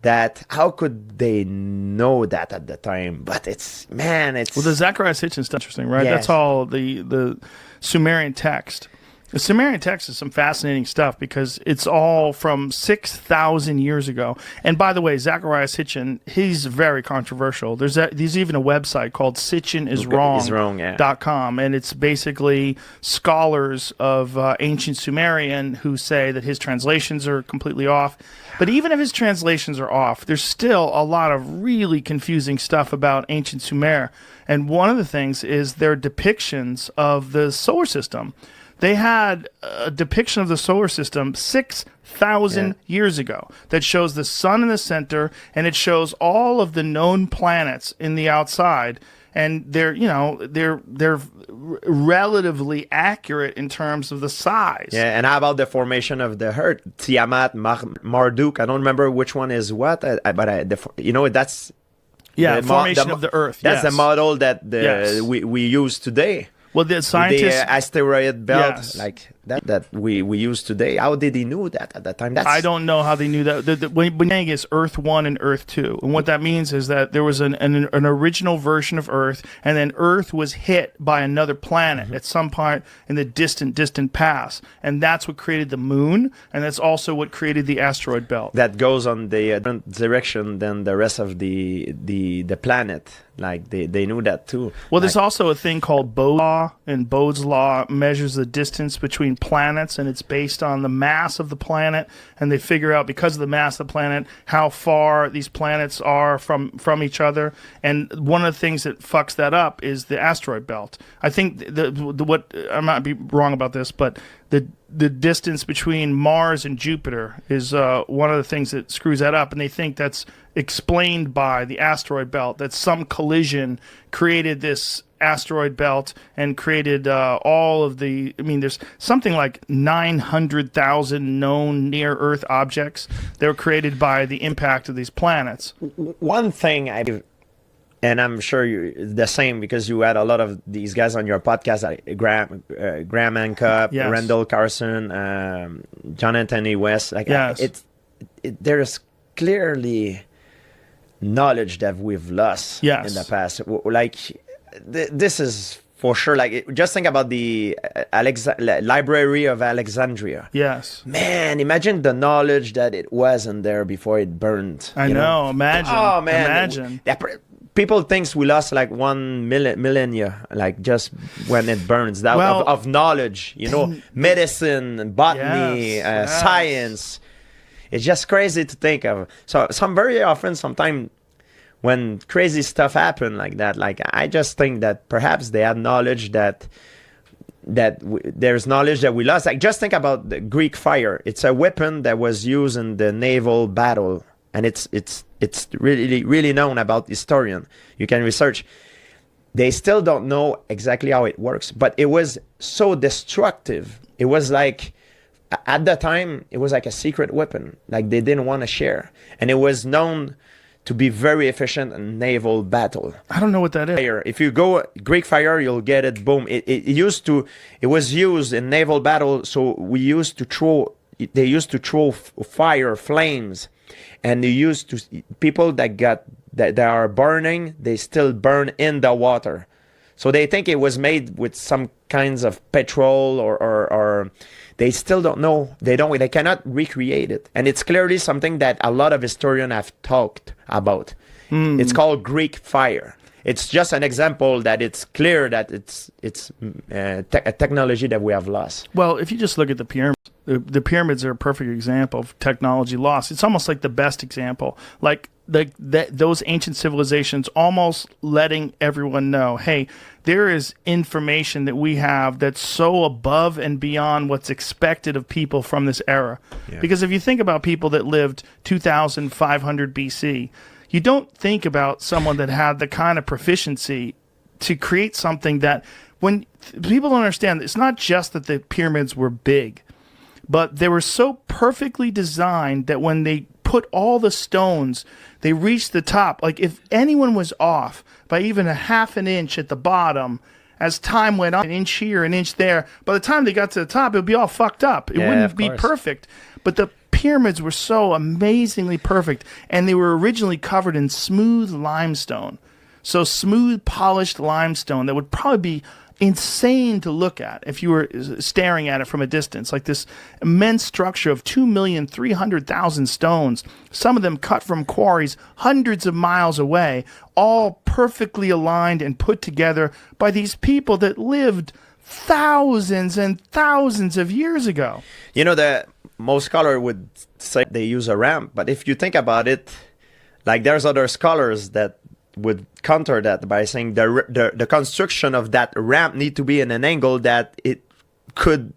that how could they know that at the time? But it's the Zacharias Sitchin stuff interesting, right? Yes. That's all the Sumerian text. The Sumerian text is some fascinating stuff because it's all from 6,000 years ago. And by the way, Zacharias Sitchin, he's very controversial. There's even a website called SitchinIsWrong.com, and it's basically scholars of ancient Sumerian who say that his translations are completely off. But even if his translations are off, there's still a lot of really confusing stuff about ancient Sumer. And one of the things is their depictions of the solar system. They had a depiction of the solar system 6,000 years ago that shows the sun in the center, and it shows all of the known planets in the outside, and they're relatively accurate in terms of the size. Yeah, and how about the formation of the Earth? Tiamat, Marduk. I don't remember which one is what, that's formation of the Earth. That's the model that we use today. Well, the scientists... The asteroid belt, Yes. like that we use today. How did he know that at that time? I don't know how they knew that. When saying is Earth 1 and Earth 2. And what that means is that there was an original version of Earth, and then Earth was hit by another planet at some point in the distant past. And that's what created the moon, and that's also what created the asteroid belt. That goes on the different direction than the rest of the planet. Like they knew that too. Well, there's also a thing called Bode's law, and Bode's law measures the distance between planets, and it's based on the mass of the planet, and they figure out, because of the mass of the planet, how far these planets are from each other. And one of the things that fucks that up is the asteroid belt. I think what I might be wrong about this, but the distance between Mars and Jupiter is one of the things that screws that up, and they think that's explained by the asteroid belt, that some collision created this asteroid belt and created all of the... I mean, there's something like 900,000 known near-Earth objects that were created by the impact of these planets. One thing and I'm sure you're the same because you had a lot of these guys on your podcast, like Graham Hancock, Yes. Randall Carson, Jonathan E. West. Like Yes. there's clearly knowledge that we've lost Yes. in the past. Like this is for sure. Like, just think about the Library of Alexandria. Yes. Man, imagine the knowledge that it wasn't there before it burned. I know. Imagine. Oh man, Imagine. People thinks we lost like 1 millennia, like just when it burns. That Well, of knowledge, medicine, botany, Yes. science. It's just crazy to think of. So very often, sometimes when crazy stuff happen like that, like I just think that perhaps they had knowledge that there's knowledge that we lost. Like, just think about the Greek fire. It's a weapon that was used in the naval battle, and it's really, really known about historian. You can research. They still don't know exactly how it works, but it was so destructive. It was like, at the time, it was like a secret weapon. Like, they didn't want to share, and it was known to be very efficient in naval battle. I don't know what that is. Fire. If you go Greek fire, you'll get it. Boom. It was used in naval battle. So they used to throw fire, flames, and people that are burning, they still burn in the water. So they think it was made with some kinds of petrol or they still don't know. They cannot recreate it. And it's clearly something that a lot of historians have talked about. It's called Greek fire. It's just an example that it's clear that it's a technology that we have lost. Well, if you just look at the pyramids, the pyramids are a perfect example of technology lost. It's almost like the best example. Like those ancient civilizations almost letting everyone know, hey, there is information that we have that's so above and beyond what's expected of people from this era. Yeah. Because if you think about people that lived 2,500 BC, you don't think about someone that had the kind of proficiency to create something that, when people don't understand, it's not just that the pyramids were big, but they were so perfectly designed that when they put all the stones, they reached the top. Like, if anyone was off by even a half an inch at the bottom, as time went on, an inch here, an inch there, by the time they got to the top, it would be all fucked up. It wouldn't be perfect. But the pyramids were so amazingly perfect, and they were originally covered in smooth limestone. So smooth, polished limestone that would probably be insane to look at if you were staring at it from a distance. Like this immense structure of 2,300,000 stones, some of them cut from quarries hundreds of miles away, all perfectly aligned and put together by these people that lived thousands and thousands of years ago. Most scholars would say they use a ramp, but if you think about it, like, there's other scholars that would counter that by saying the construction of that ramp need to be in an angle that it could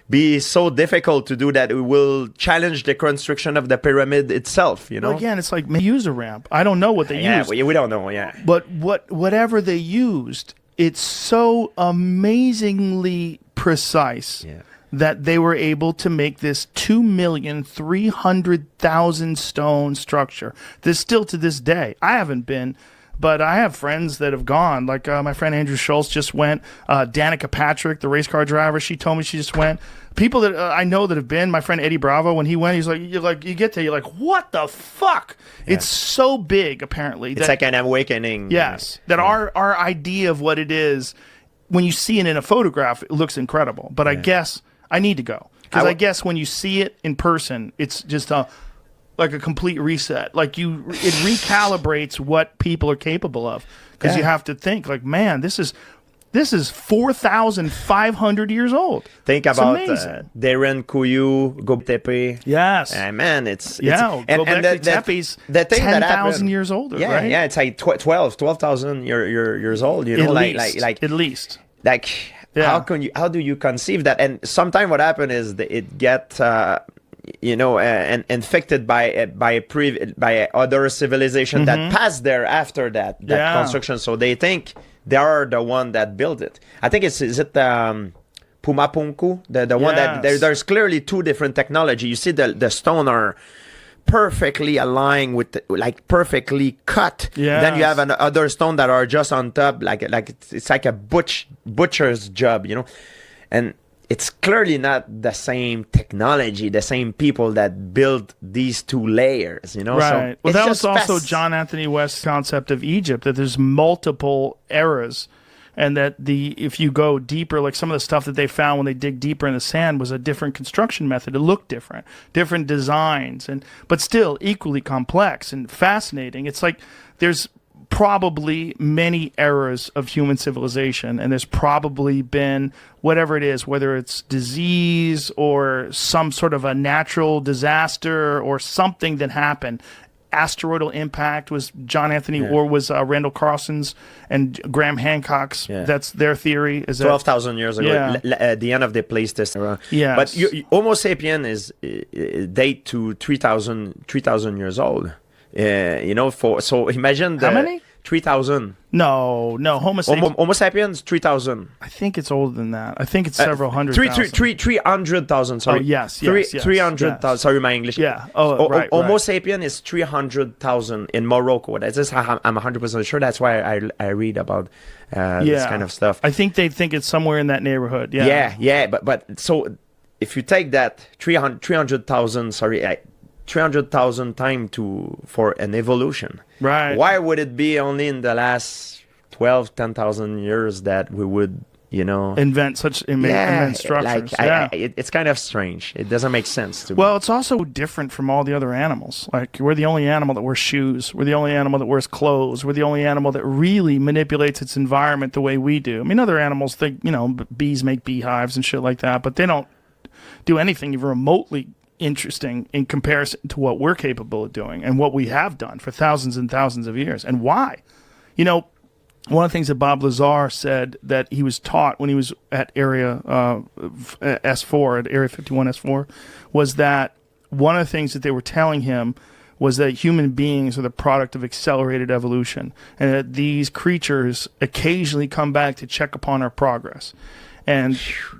be so difficult to do that it will challenge the construction of the pyramid itself. Well, again, it's like, use a ramp. I don't know what they used. We don't know. Yeah, but whatever they used, it's so amazingly precise. Yeah. That they were able to make this 2,300,000 stone structure. This still to this day. I haven't been, but I have friends that have gone. Like my friend Andrew Schultz just went. Danica Patrick, the race car driver, she told me she just went. People that I know that have been. My friend Eddie Bravo, when he went, he's like, you get there, you're like, what the fuck? Yeah. It's so big. Apparently, it's like an awakening. Yes, that our idea of what it is, when you see it in a photograph, it looks incredible. But I guess I need to go, because I guess when you see it in person, it's just like a complete reset. Like, it recalibrates what people are capable of, because you have to think, like, man, this is 4,500 years old. Think about Darren Kuyu, Gobtepe. Yes, man, it's Gobekli Tepe's 10,000 years older. Yeah, right? Yeah, it's like 12,000 years old. Like at least. Like. Yeah. How do you conceive that? And sometimes what happens is that it gets infected by other civilization that passed there after that construction. So they think they are the one that built it. I think is it Pumapunku, the one that there's clearly two different technology. You see the stone are perfectly aligned with perfectly cut. Then you have other stone that are just on top, like it's like a butcher's job, and it's clearly not the same technology, the same people that built these two layers, Right. So well, that was also John Anthony West's concept of Egypt, that there's multiple eras. and that if you go deeper, like some of the stuff that they found when they dig deeper in the sand was a different construction method. It looked different designs, but still equally complex and fascinating. It's like there's probably many eras of human civilization, and there's probably been whatever it is, whether it's disease or some sort of a natural disaster or something that happened. Asteroidal impact was John Anthony or was Randall Carlson's and Graham Hancock's. Yeah. That's their theory. Is 12,000 years ago, Yeah. the end of the Pleistocene era. Yes. But Homo sapien is date to 3,000 years old. So imagine How many? 3,000. No, Homo sapiens. Homo sapiens 3,000. I think it's older than that. I think it's several hundred. 300,000. Sorry. Oh, yes. 300,000. Sorry, my English. Yeah. Oh, right. Homo right. sapien is 300,000 in Morocco. I'm 100% sure. That's why I read about this kind of stuff. I think they think it's somewhere in that neighborhood. Yeah. Yeah. But so if you take that 300,000, 300,000 time for an evolution. Right. Why would it be only in the last 10,000 years that we would, invent structures? It's kind of strange. It doesn't make sense to me. Well, it's also different from all the other animals. Like, we're the only animal that wears shoes. We're the only animal that wears clothes. We're the only animal that really manipulates its environment the way we do. I mean, other animals think, bees make beehives and shit like that, but they don't do anything even remotely interesting in comparison to what we're capable of doing and what we have done for thousands and thousands of years. And why? One of the things that Bob Lazar said that he was taught when he was at Area S4, at Area 51 S4, was that one of the things that they were telling him was that human beings are the product of accelerated evolution, and that these creatures occasionally come back to check upon our progress. And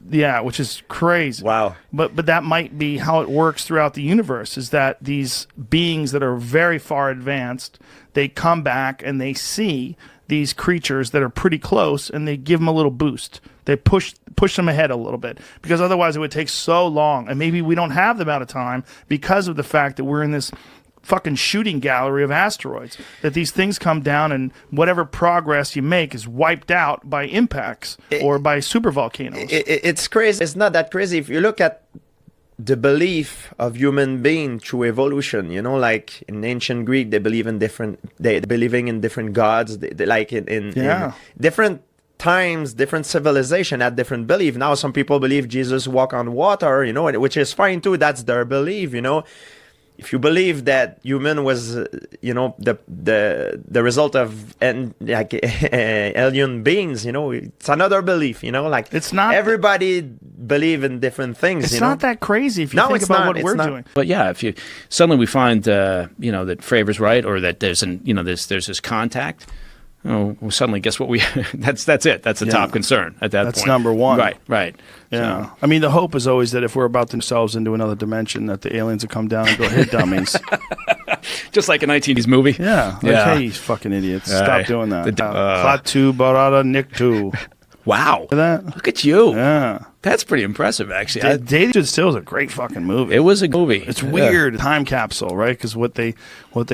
which is crazy. Wow. But that might be how it works throughout the universe, is that these beings that are very far advanced, they come back and they see these creatures that are pretty close, and they give them a little boost. They push them ahead a little bit, because otherwise it would take so long, and maybe we don't have the amount of time because of the fact that we're in this fucking shooting gallery of asteroids, that these things come down and whatever progress you make is wiped out by impacts or by supervolcanoes. It's crazy. It's not that crazy if you look at the belief of human being through evolution. Like in ancient Greek, they believe in different gods. They like in different times, different civilization had different belief. Now some people believe Jesus walk on water, which is fine too. That's their belief, If you believe that human was, the result of alien beings, it's another belief, It's not. Everybody believe in different things. It's not that crazy if you think about what we're doing. But yeah, if you suddenly we find that Fravors right, or that there's there's this contact. Oh, well, suddenly, guess what? That's it. That's the top concern at that point. That's number one. Right. Yeah. I mean, the hope is always that if we're about to themselves into another dimension, that the aliens will come down and go, "Hey, dummies!" Just like a 1980s movie. Yeah. Hey, you fucking idiots! Stop doing that. Klaatu barada niktu. Wow. That? Look at you. Yeah. That's pretty impressive, actually. Day Stood Still is a great fucking movie. It was a movie. It's weird. Time capsule, right? Because what they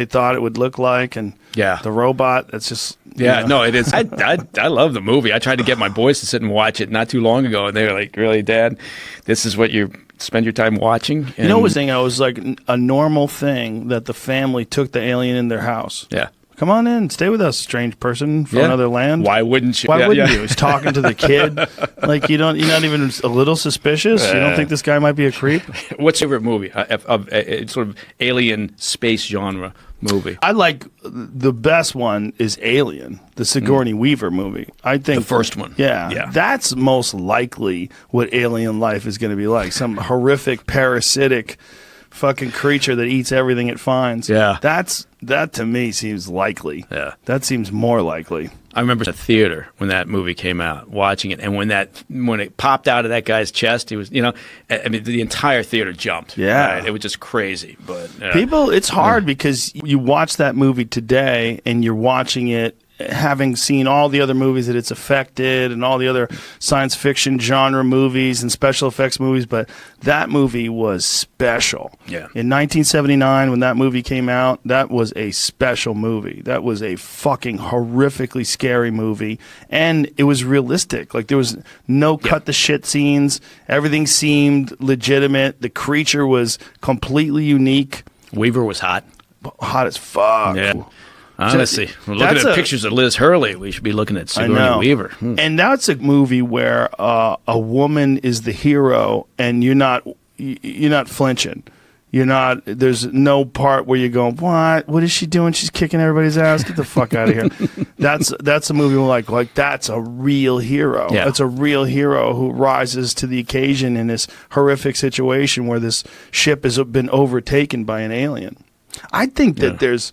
thought it would look like, and the robot. That's just no, it is. I love the movie. I tried to get my boys to sit and watch it not too long ago, and they were like, "Really, Dad? This is what you spend your time watching?" And, what was saying? I was like a normal thing that the family took the alien in their house. Yeah. Come on in, stay with us, strange person from another land. Why wouldn't you? Why wouldn't you? He's talking to the kid. Like you're not even a little suspicious. You don't think this guy might be a creep? What's your favorite movie of sort of alien space genre movie? I like the best one is Alien, the Sigourney Weaver movie. I think the first one. Yeah, that's most likely what alien life is going to be like. Some horrific parasitic fucking creature that eats everything it finds. Yeah. That to me seems likely. Yeah. That seems more likely. I remember the theater when that movie came out, watching it, and when it popped out of that guy's chest, he was, the entire theater jumped. Yeah. Right? It was just crazy. But people, it's hard because you watch that movie today and you're watching it having seen all the other movies that it's affected and all the other science fiction genre movies and special effects movies, but that movie was special. Yeah. In 1979, when that movie came out, that was a special movie. That was a fucking horrifically scary movie, and it was realistic. Like, there was no cut the shit scenes. Everything seemed legitimate. The creature was completely unique. Weaver was hot. Hot as fuck. Yeah. Honestly, we're looking that's at pictures of Liz Hurley. We should be looking at Sigourney Weaver. And that's a movie where a woman is the hero, and you're not flinching. You're not. There's no part where you're going, what? What is she doing? She's kicking everybody's ass. Get the fuck out of here. That's a movie where like that's a real hero. Yeah. That's a real hero who rises to the occasion in this horrific situation where this ship has been overtaken by an alien. I think that there's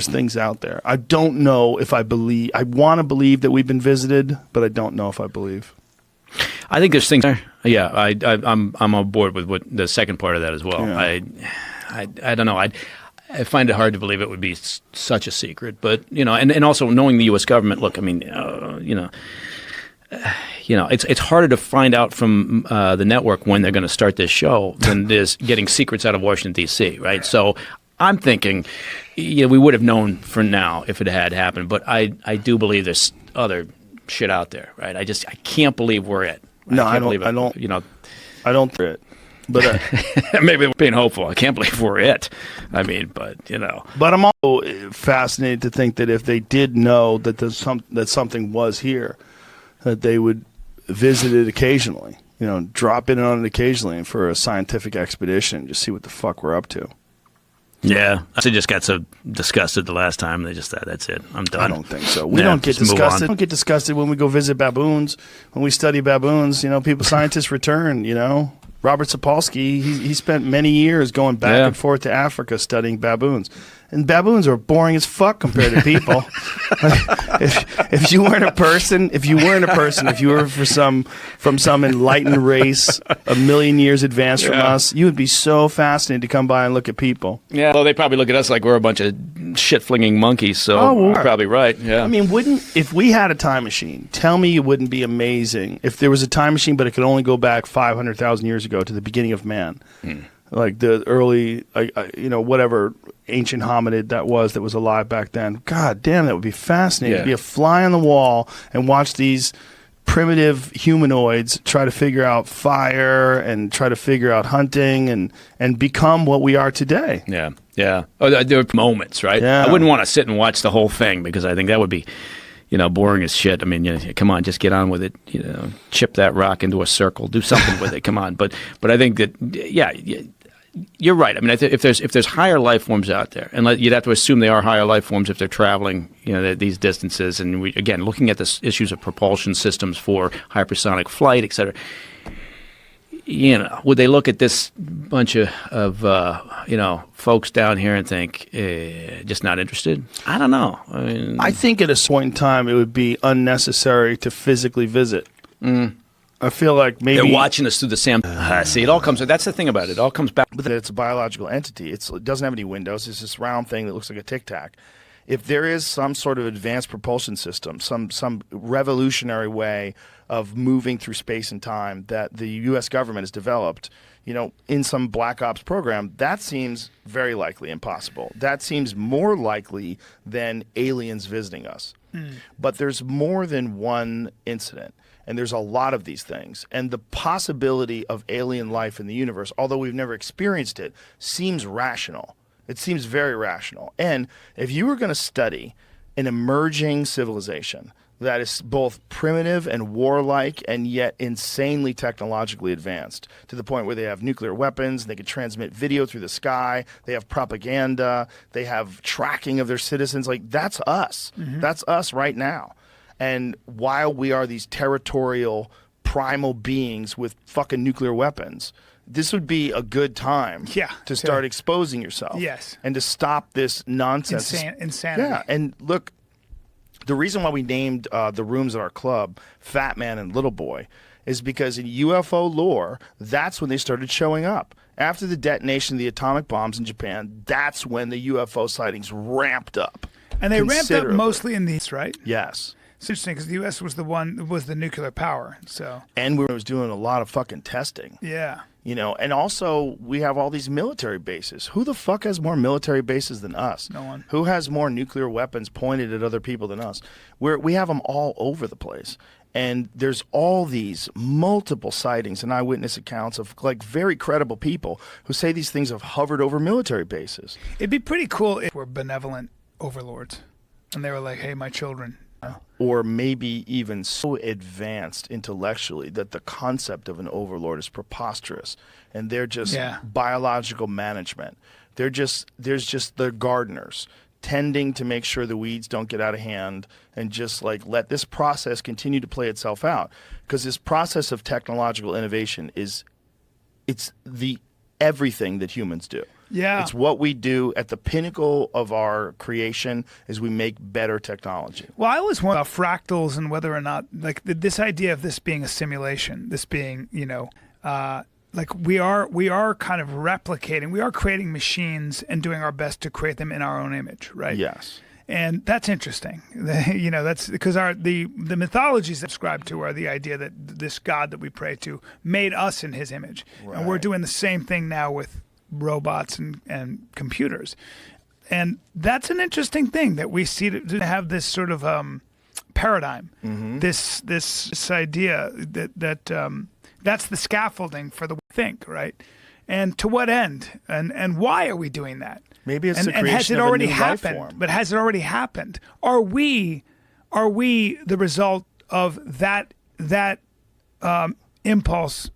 things out there. I don't know if I believe. I want to believe that we've been visited, but I don't know if I believe. I think there's things. Yeah, I'm on board with what the second part of that as well. Yeah. I don't know. I find it hard to believe it would be such a secret, but and also knowing the U.S. government. Look, I mean, it's harder to find out from the network when they're going to start this show than it is getting secrets out of Washington, D.C., right? So I'm thinking, we would have known for now if it had happened, but I do believe there's other shit out there, right? I can't believe we're it. No, I believe don't. it. I don't think it. But maybe we're being hopeful. I can't believe we're it. I mean, but But I'm also fascinated to think that if they did know that that something was here, that they would visit it occasionally. Drop in on it occasionally for a scientific expedition, just see what the fuck we're up to. Yeah, I just got so disgusted the last time. They just thought, that's it. I'm done. I don't think so. We don't get disgusted. We don't get disgusted when we go visit baboons. When we study baboons, scientists return. Robert Sapolsky, he spent many years going back and forth to Africa studying baboons. And baboons are boring as fuck compared to people. if you weren't a person, if you were from some enlightened race, a million years advanced from us, you would be so fascinated to come by and look at people. Yeah, well, they probably look at us like we're a bunch of shit-flinging monkeys, so you're probably right. Yeah. I mean, if we had a time machine, tell me it wouldn't be amazing if there was a time machine, but it could only go back 500,000 years ago to the beginning of man. Like the early, whatever ancient hominid that was alive back then. God damn, that would be fascinating. Yeah. Be a fly on the wall and watch these primitive humanoids try to figure out fire and try to figure out hunting and become what we are today. Yeah, yeah. Oh, there are moments, right? Yeah. I wouldn't want to sit and watch the whole thing because I think that would be, boring as shit. I mean, come on, just get on with it. Chip that rock into a circle, do something with it. Come on, but I think that you're right. I mean, if there's higher life forms out there, and you'd have to assume they are higher life forms if they're traveling, these distances. And we, again, looking at the issues of propulsion systems for hypersonic flight, et cetera. Would they look at this bunch of folks down here and think, just not interested? I don't know. I mean, I think at a point in time it would be unnecessary to physically visit. I feel like maybe they're watching us through the Sam. See, it all comes. That's the thing about it. It all comes back. But it's a biological entity. It doesn't have any windows. It's this round thing that looks like a Tic Tac. If there is some sort of advanced propulsion system, some revolutionary way of moving through space and time that the U.S. government has developed, in some Black Ops program, that seems very likely impossible. That seems more likely than aliens visiting us. But there's more than one incident. And there's a lot of these things. And the possibility of alien life in the universe, although we've never experienced it, seems rational. It seems very rational. And if you were going to study an emerging civilization that is both primitive and warlike and yet insanely technologically advanced to the point where they have nuclear weapons, they can transmit video through the sky, they have propaganda, they have tracking of their citizens, that's us. That's us right now. And while we are these territorial, primal beings with fucking nuclear weapons, this would be a good time to start exposing yourself. Yes. And to stop this nonsense. Insanity. Yeah. And look, the reason why we named the rooms at our club Fat Man and Little Boy is because in UFO lore, that's when they started showing up. After the detonation of the atomic bombs in Japan, that's when the UFO sightings ramped up. And they ramped up considerably. mostly in the East, right? Yes. It's interesting because the U.S. was the nuclear power. So And we was doing a lot of fucking testing. yeah. You know, and also we have all these military bases. Who the fuck has more military bases than us? No one. Who has more nuclear weapons pointed at other people than us? We have them all over the place. And there's all these multiple sightings and eyewitness accounts of like very credible people who say these things have hovered over military bases. It'd be pretty cool if we're benevolent overlords, and they were like, "Hey, my children." Or maybe even so advanced intellectually that the concept of an overlord is preposterous, and they're just biological management. There's just the gardeners tending to make sure the weeds don't get out of hand, and just like let this process continue to play itself out, because this process of technological innovation it's the everything that humans do. Yeah. It's what we do at the pinnacle of our creation is we make better technology. Well, I always wonder about fractals and whether or not, like, this idea of this being a simulation, this being, like we are kind of replicating, we are creating machines and doing our best to create them in our own image, right? Yes. And that's interesting. That's because the mythologies ascribed to are the idea that this God that we pray to made us in his image. Right. And we're doing the same thing now with robots and computers. And that's an interesting thing that we see to have this sort of paradigm, this idea that that's the scaffolding for the way we think, right? And to what end? And why are we doing that? Maybe it's the and has creation it of a already new life happened? form. But has it already happened? Are we the result of that impulse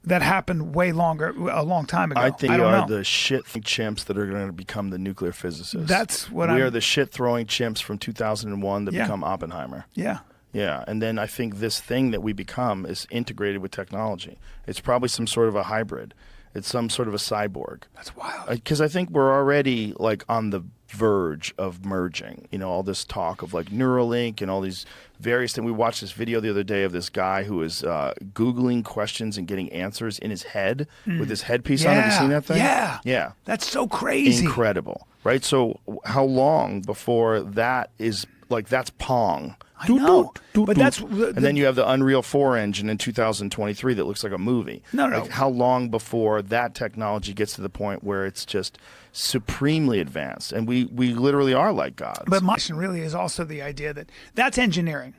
that happened a long time ago? I think we don't are know. the shit chimps that are going to become the nuclear physicists. That's what we are the shit throwing chimps from 2001 that Yeah. become Oppenheimer. Yeah. Yeah, and then I think this thing that we become is integrated with technology. It's probably some sort of a hybrid. It's some sort of a cyborg. That's wild. Because I think we're already like on the verge of merging. You know, all this talk of like Neuralink and all these various things. We watched this video the other day of this guy who is Googling questions and getting answers in his head with his headpiece on. Have you seen that thing? Yeah. Yeah. That's so crazy. Incredible. Right? So how long before that is like that's Pong? I know. But that's and then you have the Unreal 4 engine in 2023 that looks like a movie. No. Like how long before that technology gets to the point where it's just supremely advanced and we literally are like gods. But my question really is also the idea that that's engineering,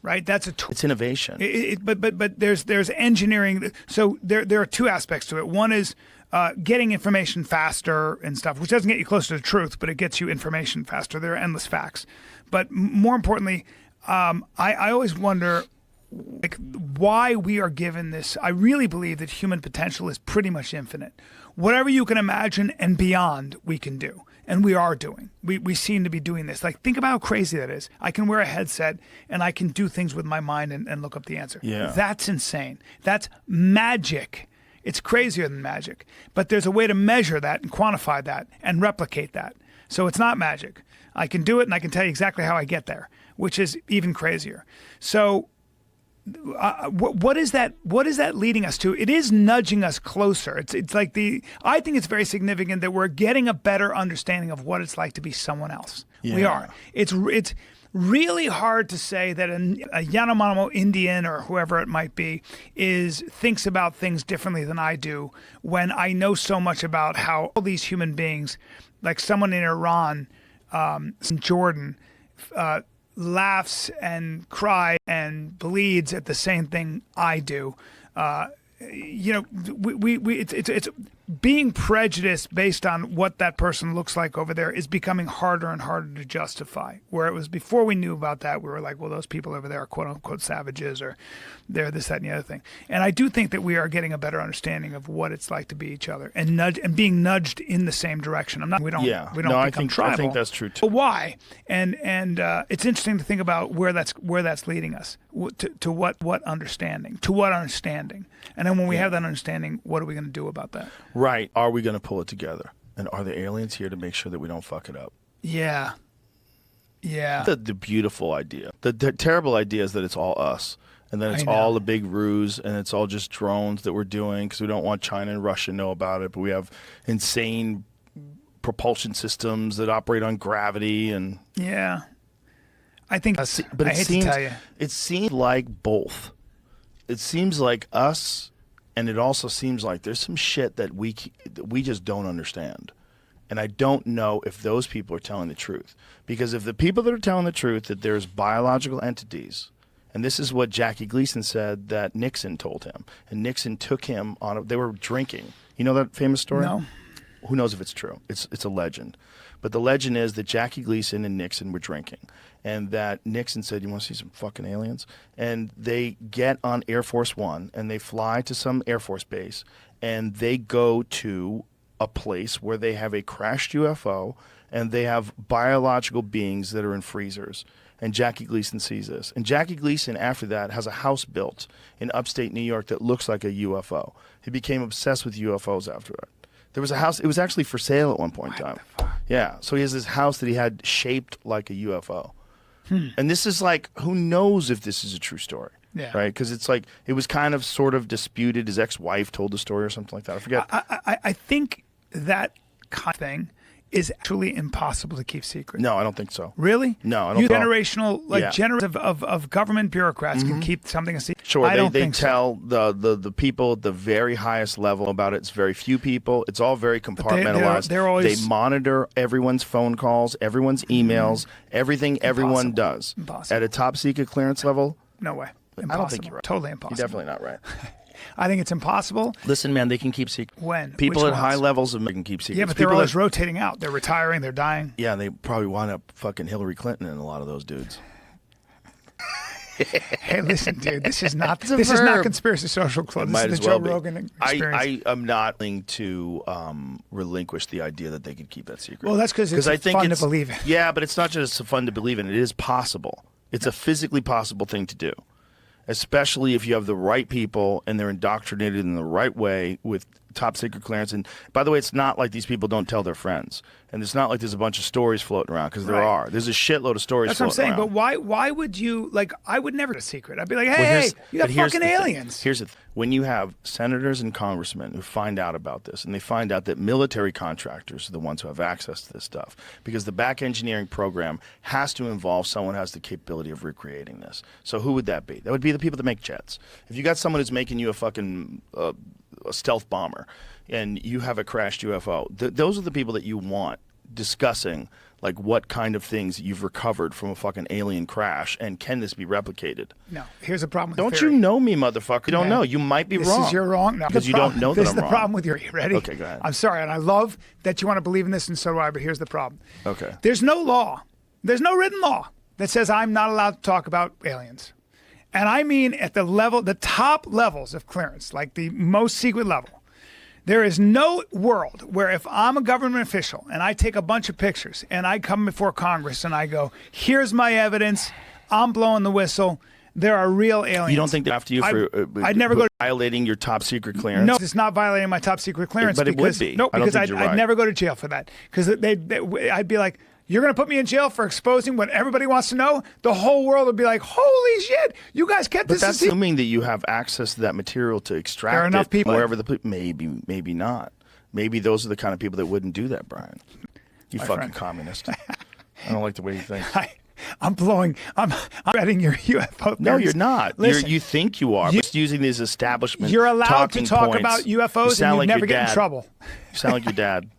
right? That's a tool. It's innovation. But there's engineering. So there are two aspects to it. One is getting information faster and stuff, which doesn't get you closer to truth, but it gets you information faster. There are endless facts. But more importantly, I always wonder like why we are given this. I really believe that human potential is pretty much infinite. Whatever you can imagine and beyond, we can do. And we are doing. We seem to be doing this. Like, think about how crazy that is. I can wear a headset and I can do things with my mind and look up the answer. Yeah. That's insane. That's magic. It's crazier than magic. But there's a way to measure that and quantify that and replicate that. So it's not magic. I can do it and I can tell you exactly how I get there, which is even crazier. So what is that leading us to? It is nudging us closer. It's like I think it's very significant that we're getting a better understanding of what it's like to be someone else. Yeah. We are. It's really hard to say that a Yanomamo Indian or whoever it might be thinks about things differently than I do when I know so much about how all these human beings, like someone in Iran, in Jordan, laughs and cries and bleeds at the same thing I do. It's being prejudiced based on what that person looks like over there is becoming harder and harder to justify. Where it was before we knew about that, we were like, well, those people over there are quote unquote savages, or they're this, that, and the other thing. And I do think that we are getting a better understanding of what it's like to be each other and being nudged in the same direction. We don't become tribal. I think that's true too. But why? And it's interesting to think about where that's leading us to what understanding, and then when we have that understanding, what are we going to do about that? Right. Are we going to pull it together? And are the aliens here to make sure that we don't fuck it up? Yeah. Yeah. The beautiful idea. The terrible idea is that it's all us. and then it's I know. all a big ruse, and it's all just drones that we're doing because we don't want China and Russia to know about it. But we have insane propulsion systems that operate on gravity, and Yeah. I think, but I it hate seems to tell you. it seems like both. It seems like us, and it also seems like there's some shit that we just don't understand. And I don't know if those people are telling the truth. Because if the people that are telling the truth that there's biological entities, and this is what Jackie Gleason said that Nixon told him, and Nixon took him on they were drinking. You know that famous story? No. Who knows if it's true? It's a legend. But the legend is that Jackie Gleason and Nixon were drinking, and that Nixon said, "You want to see some fucking aliens?" And they get on Air Force One, and they fly to some Air Force base, and they go to a place where they have a crashed UFO, and they have biological beings that are in freezers. And Jackie Gleason sees this. And Jackie Gleason, after that, has a house built in upstate New York that looks like a UFO. He became obsessed with UFOs after that. There was a house, it was actually for sale at one point in time. Yeah, so he has this house that he had shaped like a UFO. And this is like, who knows if this is a true story? Yeah. Right? Because it's like, it was kind of sort of disputed. His ex-wife told the story or something like that. I forget. I think that kind of thing is actually impossible to keep secret. No, I don't think so. Really? No, I don't You think- generational, like Yeah. generative of government bureaucrats can keep something a secret. Sure, I don't they think so. tell the people at the very highest level about it. It's very few people. It's all very compartmentalized. they're always- they monitor everyone's phone calls, everyone's emails, everything everyone does. Impossible. At a top secret clearance level, No way. Impossible. I don't think you're right. Totally you're impossible. definitely not right. I think it's impossible. Listen, man, they can keep secret. When? People Which at high ones? levels of can keep secrets. Yeah, but they're People always that- rotating out. They're retiring. They're dying. Yeah, they probably wind up fucking Hillary Clinton and a lot of those dudes. Hey, listen, dude. This is not a this is not verb. Conspiracy Social Club. This Might is as the well Joe be. Rogan experience. I am not willing to relinquish the idea that they could keep that secret. Well, that's 'cause it's I think fun to it's- believe in. Yeah, but it's not just fun to believe in. It is possible. It's a physically possible thing to do, especially if you have the right people and they're indoctrinated in the right way with top secret clearance. And by the way, it's not like these people don't tell their friends. And it's not like there's a bunch of stories floating around, because there Right. are. There's a shitload of stories That's what I'm floating saying. around. But why would you, like, I would never get a secret. I'd be like, hey, Well, hey, you got but here's fucking the thing. aliens. Here's the thing. When you have senators and congressmen who find out about this, and they find out that military contractors are the ones who have access to this stuff, because the back engineering program has to involve someone who has the capability of recreating this. So who would that be? That would be the people that make jets. If you got someone who's making you a fucking a stealth bomber, and you have a crashed UFO, those are the people that you want discussing like what kind of things you've recovered from a fucking alien crash, and can this be replicated? No, here's the problem with Don't the you theory. know me, motherfucker? You don't Man, know. You might be this wrong. is you're wrong. No, because the you problem- don't know that this I'm is the wrong. problem with your. You ready? Okay, go ahead. I'm sorry, and I love that you want to believe in this, and so do I. But here's the problem. Okay. There's no law. There's no written law that says I'm not allowed to talk about aliens. And I mean at the level, the top levels of clearance, like the most secret level. There is no world where if I'm a government official and I take a bunch of pictures and I come before Congress and I go, here's my evidence, I'm blowing the whistle, there are real aliens. You don't think they're after you for I'd never go to violating your top secret clearance? No, it's not violating my top secret clearance. But it would because, be. No, I don't because think you're I'd right. never go to jail for that. Because I'd be like, you're going to put me in jail for exposing what everybody wants to know? The whole world would be like, holy shit, you guys kept But this a that's secret. assuming that you have access to that material to extract There are enough it people. wherever maybe not. Maybe those are the kind of people that wouldn't do that, Brian. You fucking friend. communist. I don't like the way you think. I'm reading your UFO No, theories. you're not. Listen, You think you are. Just using these establishment you're allowed to talking talk points. about You UFOs sound and you like never your get in dad. trouble. You sound like your dad.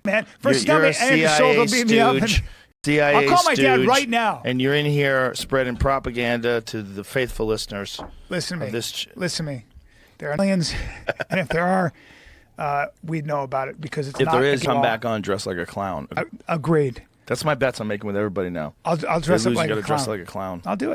Man, first You're tell me, a Andy Schultz will CIA beat me up. And, stooge. CIA I'll call my dad stooge, right now. And you're in here spreading propaganda to the faithful listeners. listen to of me. this Listen to me. There are aliens, and if there are, we'd know about it because it's If not there is, against come law. back on dressed like a clown. Agreed. That's my bets I'm making with everybody now. I'll dress They up lose, like you a gotta dress clown. like a clown. I'll do it.